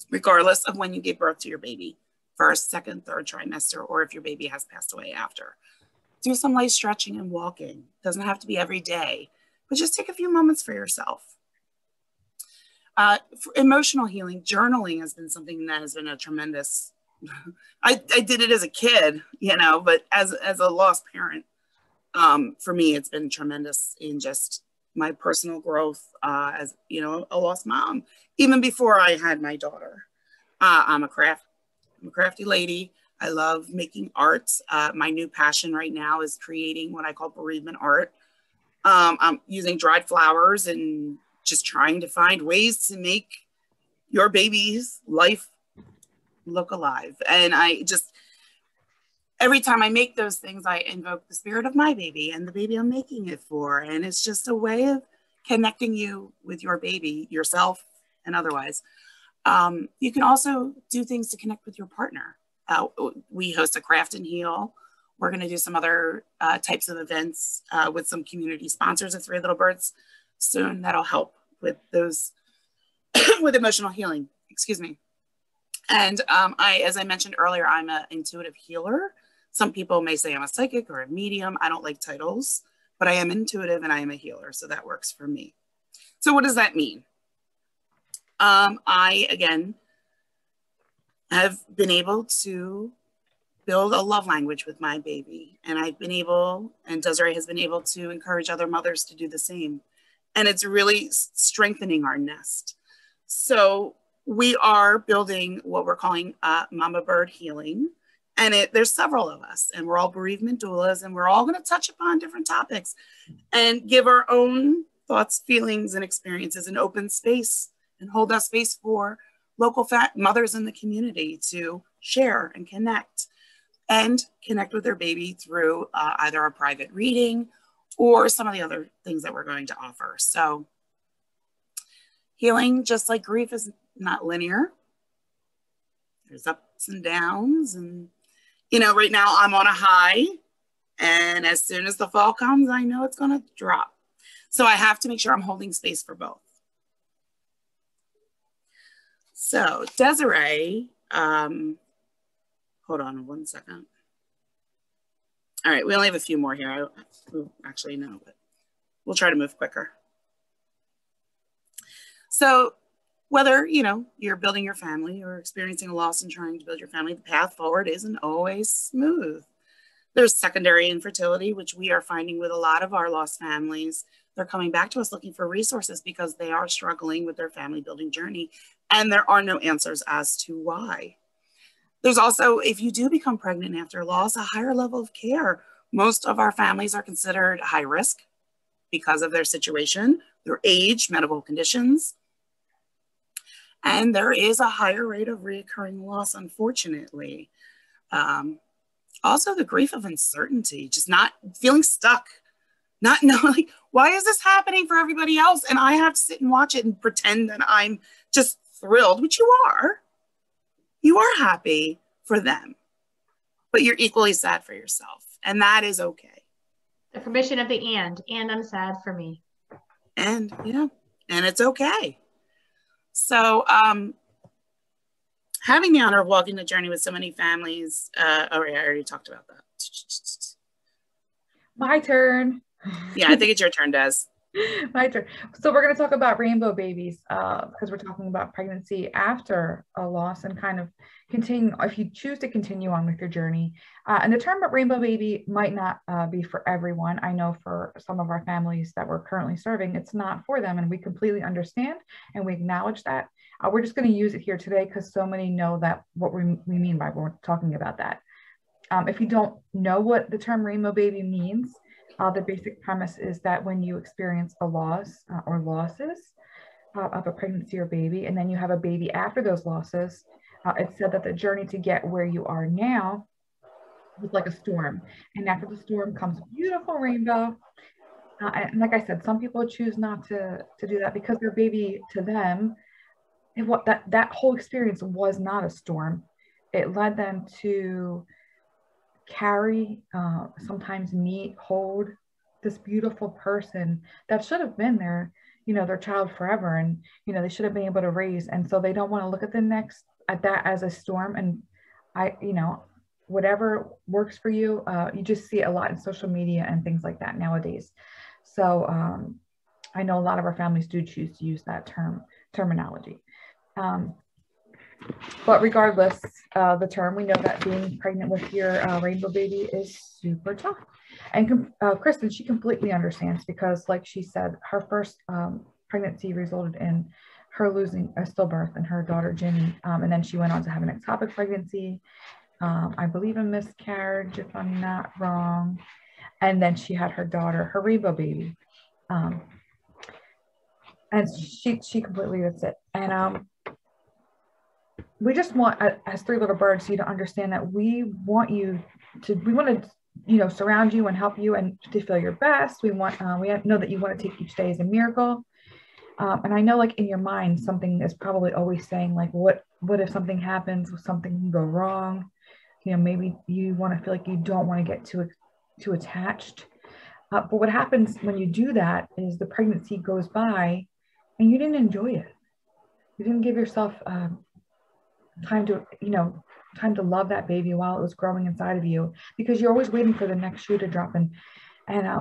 regardless of when you give birth to your baby, first, second, third trimester, or if your baby has passed away after. Do some light stretching and walking. Doesn't have to be every day, but just take a few moments for yourself. For emotional healing, journaling has been something that has been a tremendous, I did it as a kid, but as a lost parent, for me, it's been tremendous in just my personal growth as, a lost mom. Even before I had my daughter, I'm a crafty lady. I love making art. My new passion right now is creating what I call bereavement art. I'm using dried flowers and just trying to find ways to make your baby's life look alive. And every time I make those things, I invoke the spirit of my baby and the baby I'm making it for. And it's just a way of connecting you with your baby, yourself, and otherwise. You can also do things to connect with your partner. We host a craft and heal. We're going to do some other types of events with some community sponsors of 3 Little Birds soon that'll help with those with emotional healing. Excuse me. And as I mentioned earlier, I'm an intuitive healer. Some people may say I'm a psychic or a medium. I don't like titles, but I am intuitive and I am a healer, so that works for me. So what does that mean? I again have been able to build a love language with my baby. And and Desiree has been able to encourage other mothers to do the same. And it's really strengthening our nest. So we are building what we're calling Mama Bird Healing. And there's several of us, and we're all bereavement doulas, and we're all going to touch upon different topics and give our own thoughts, feelings, and experiences in open space and hold that space for local mothers in the community to share and connect with their baby through either a private reading or some of the other things that we're going to offer. So healing, just like grief, is not linear. There's ups and downs, and right now I'm on a high, and as soon as the fall comes, I know it's going to drop. So I have to make sure I'm holding space for both. So Desiree hold on one second. All right, we only have a few more here. Actually, no, but we'll try to move quicker. So whether, you know, you're building your family or experiencing a loss and trying to build your family, the path forward isn't always smooth. There's secondary infertility, which we are finding with a lot of our lost families. They're coming back to us looking for resources because they are struggling with their family building journey, and there are no answers as to why. There's also, if you do become pregnant after loss, a higher level of care. Most of our families are considered high risk because of their situation, their age, medical conditions. And there is a higher rate of reoccurring loss, unfortunately. Also, the grief of uncertainty, just not feeling stuck, not knowing, like, why is this happening for everybody else? And I have to sit and watch it and pretend that I'm just thrilled, which you are. You are happy for them, but you're equally sad for yourself. And that is okay. The permission of the and I'm sad for me. And yeah, and it's okay. So, having the honor of walking the journey with so many families. I already talked about that. My turn. Yeah, I think it's your turn, Des. My turn. So we're going to talk about rainbow babies because we're talking about pregnancy after a loss and kind of continue, if you choose to continue on with your journey. And the term rainbow baby might not be for everyone. I know for some of our families that we're currently serving, it's not for them, and we completely understand and we acknowledge that. We're just going to use it here today because so many know that what we mean by when we're talking about that. If you don't know what the term rainbow baby means, the basic premise is that when you experience a loss or losses of a pregnancy or baby, and then you have a baby after those losses, it's said that the journey to get where you are now was like a storm. And after the storm comes a beautiful rainbow. And like I said, some people choose not to do that because their baby to them, that whole experience was not a storm. It led them to carry, sometimes meet, hold this beautiful person that should have been their child forever, and they should have been able to raise. And so they don't want to look at that as a storm. And whatever works for you, you just see it a lot in social media and things like that nowadays. So I know a lot of our families do choose to use that terminology. But regardless the term, we know that being pregnant with your rainbow baby is super tough. And Kristen, she completely understands because, like she said, her first pregnancy resulted in her losing a stillbirth and her daughter, Ginny. And then she went on to have an ectopic pregnancy, I believe a miscarriage, if I'm not wrong. And then she had her daughter, her rainbow baby. And she completely, that's it. And we just want, as Three Little Birds, you to understand that we want to, surround you and help you and to feel your best. We know that you want to take each day as a miracle. And I know, like, in your mind, something is probably always saying, like, what if something happens, will something go wrong? Maybe you want to feel like you don't want to get too attached. But what happens when you do that is the pregnancy goes by and you didn't enjoy it. You didn't give yourself time to love that baby while it was growing inside of you, because you're always waiting for the next shoe to drop. And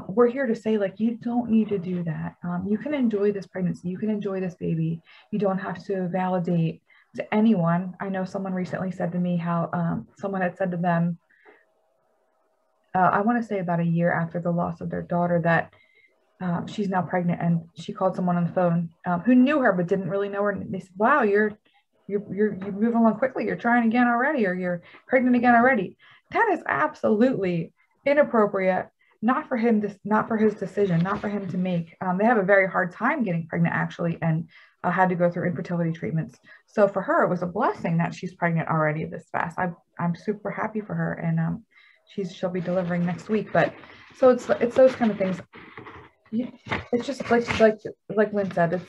we're here to say, like, you don't need to do that. You can enjoy this pregnancy. You can enjoy this baby. You don't have to validate to anyone. I know someone recently said to me how someone had said to them, I want to say about a year after the loss of their daughter, that she's now pregnant, and she called someone on the phone who knew her but didn't really know her, and they said, wow, you're moving along quickly, you're trying again already, or you're pregnant again already. That is absolutely inappropriate, not for him, not for his decision, not for him to make. They have a very hard time getting pregnant, actually, and had to go through infertility treatments. So for her, it was a blessing that she's pregnant already this fast. I'm super happy for her, and she'll be delivering next week. But so it's those kind of things. It's just like Lynn said,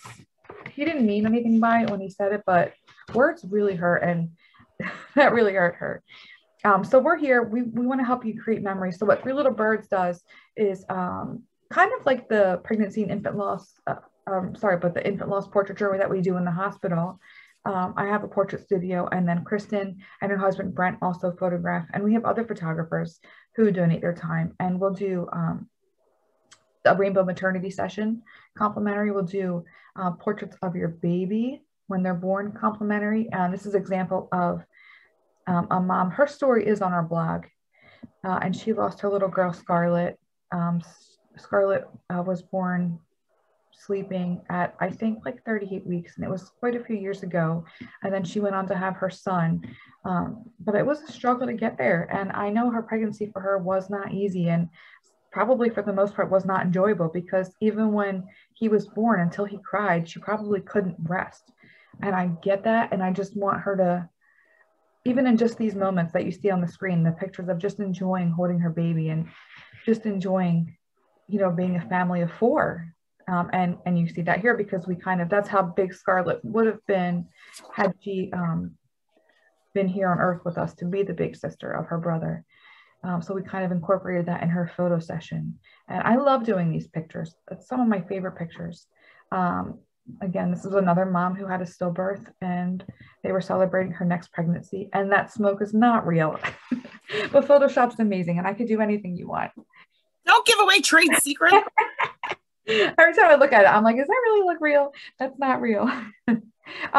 he didn't mean anything by it when he said it, but words really hurt, and that really hurt her. So we're here. We want to help you create memories. So what Three Little Birds does is kind of like the pregnancy and infant loss, but the infant loss portraiture that we do in the hospital. I have a portrait studio, and then Kristen and her husband Brent also photograph, and we have other photographers who donate their time, and we'll do a rainbow maternity session complimentary. We'll do portraits of your baby when they're born complimentary. And this is an example of a mom. Her story is on our blog, and she lost her little girl Scarlett. Scarlett was born sleeping at, I think, like 38 weeks, and it was quite a few years ago. And then she went on to have her son, but it was a struggle to get there. And I know her pregnancy for her was not easy, and probably for the most part was not enjoyable, because even when he was born, until he cried, she probably couldn't rest. And I get that, and I just want her to, even in just these moments that you see on the screen, the pictures of just enjoying holding her baby and just enjoying, you know, being a family of 4. And you see that here, because we kind of, that's how big Scarlett would have been had she been here on earth with us, to be the big sister of her brother. So we kind of incorporated that in her photo session. And I love doing these pictures. It's some of my favorite pictures. Again, this is another mom who had a stillbirth, and they were celebrating her next pregnancy. And that smoke is not real. But Photoshop's amazing, and I could do anything you want. Don't give away trade secrets. Every time I look at it, I'm like, does that really look real? That's not real.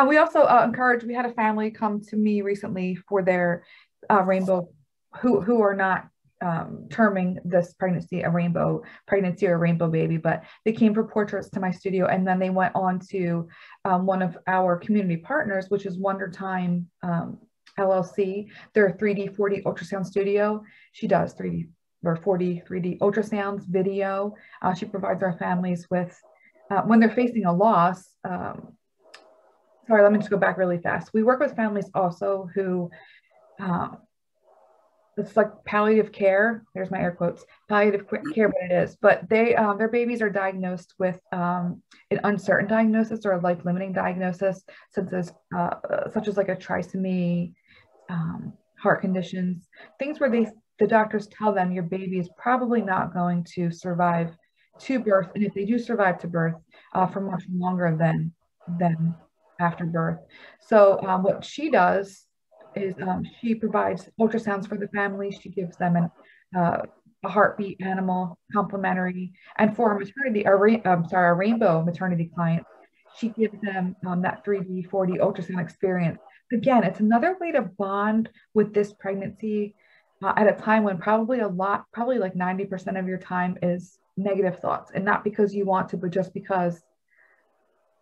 We also we had a family come to me recently for their rainbow, who are not terming this pregnancy a rainbow pregnancy or a rainbow baby, but they came for portraits to my studio, and then they went on to one of our community partners, which is Wonder Time LLC. They're a 3D 4D ultrasound studio. She does 3D or 4D 3D ultrasounds, video. She provides our families with when they're facing a loss. Sorry, let me just go back really fast. We work with families also who it's like palliative care. There's my air quotes, palliative care, what it is. But they, their babies are diagnosed with an uncertain diagnosis or a life-limiting diagnosis, such as like a trisomy, heart conditions, things where the doctors tell them your baby is probably not going to survive to birth, and if they do survive to birth, for much longer than after birth. So what she does is she provides ultrasounds for the family. She gives them a heartbeat animal complimentary, and for a rainbow maternity client, she gives them that 3D 4D ultrasound experience. Again, it's another way to bond with this pregnancy at a time when probably like 90% of your time is negative thoughts, and not because you want to, but just because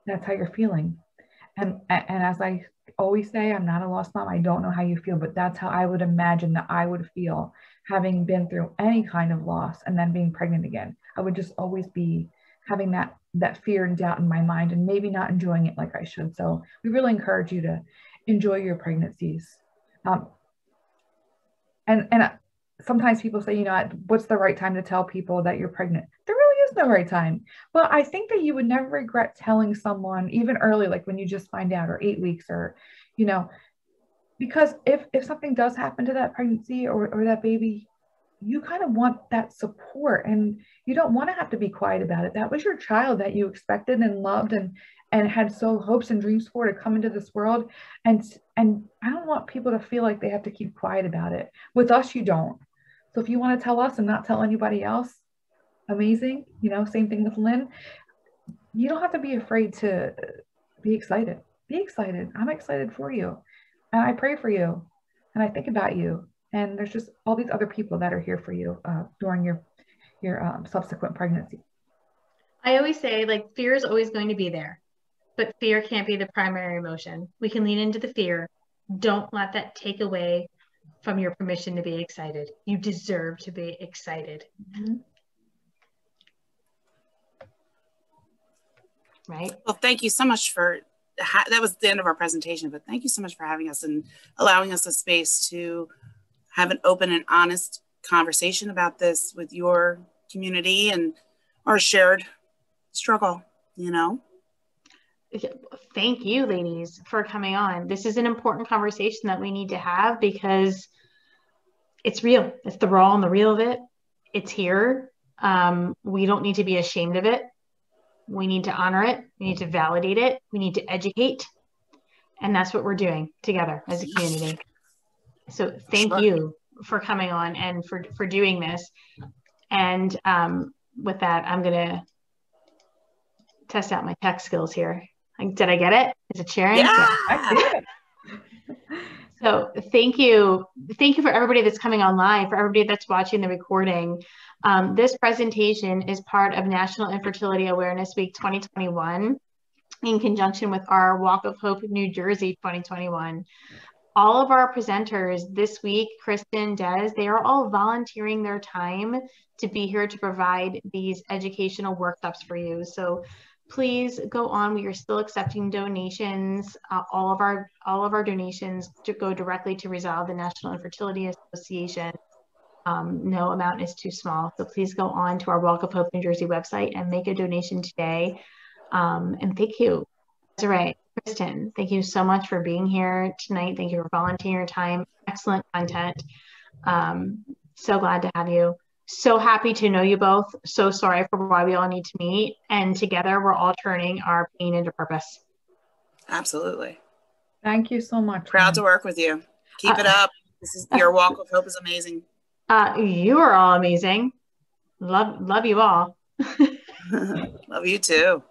that's how you're feeling. And as I always say, I'm not a lost mom. I don't know how you feel, but that's how I would imagine that I would feel having been through any kind of loss and then being pregnant again. I would just always be having that fear and doubt in my mind, and maybe not enjoying it like I should. So we really encourage you to enjoy your pregnancies. And sometimes people say, you know, what's the right time to tell people that you're pregnant? There really is no right time. But I think that you would never regret telling someone, even early, like when you just find out, or 8 weeks, or, you know, because if something does happen to that pregnancy or that baby, you kind of want that support, and you don't want to have to be quiet about it. That was your child that you expected and loved and had so hopes and dreams for to come into this world. And I don't want people to feel like they have to keep quiet about it. With us, you don't. So if you want to tell us and not tell anybody else, amazing. You know, same thing with Lynn. You don't have to be afraid to be excited. Be excited. I'm excited for you. And I pray for you. And I think about you. And there's just all these other people that are here for you during your subsequent pregnancy. I always say, like, fear is always going to be there, but fear can't be the primary emotion. We can lean into the fear. Don't let that take away from your permission to be excited. You deserve to be excited. Mm-hmm. Right? Well, thank you so much for that was the end of our presentation, but thank you so much for having us and allowing us a space to have an open and honest conversation about this with your community and our shared struggle, you know? Thank you, ladies, for coming on. This is an important conversation that we need to have, because it's real. It's the raw and the real of it. It's here. We don't need to be ashamed of it. We need to honor it. We need to validate it. We need to educate. And that's what we're doing together as a community. So thank you for coming on and for doing this. And with that, I'm going to test out my tech skills here. Did I get it? Is it sharing? Yeah. So thank you. Thank you for everybody that's coming online, for everybody that's watching the recording. This presentation is part of National Infertility Awareness Week 2021 in conjunction with our Walk of Hope New Jersey 2021. All of our presenters this week, Kristen, Des, they are all volunteering their time to be here to provide these educational workshops for you. So please go on. We are still accepting donations. All of our donations to go directly to Resolve, the National Infertility Association. No amount is too small. So please go on to our Walk of Hope New Jersey website and make a donation today. And thank you, Desiree, Kristen, thank you so much for being here tonight. Thank you for volunteering your time. Excellent content. So glad to have you. So happy to know you both. So sorry for why we all need to meet. And together we're all turning our pain into purpose. Absolutely. Thank you so much. Proud to work with you. Keep it up. Your Walk of Hope is amazing. You are all amazing. Love you all. Love you too.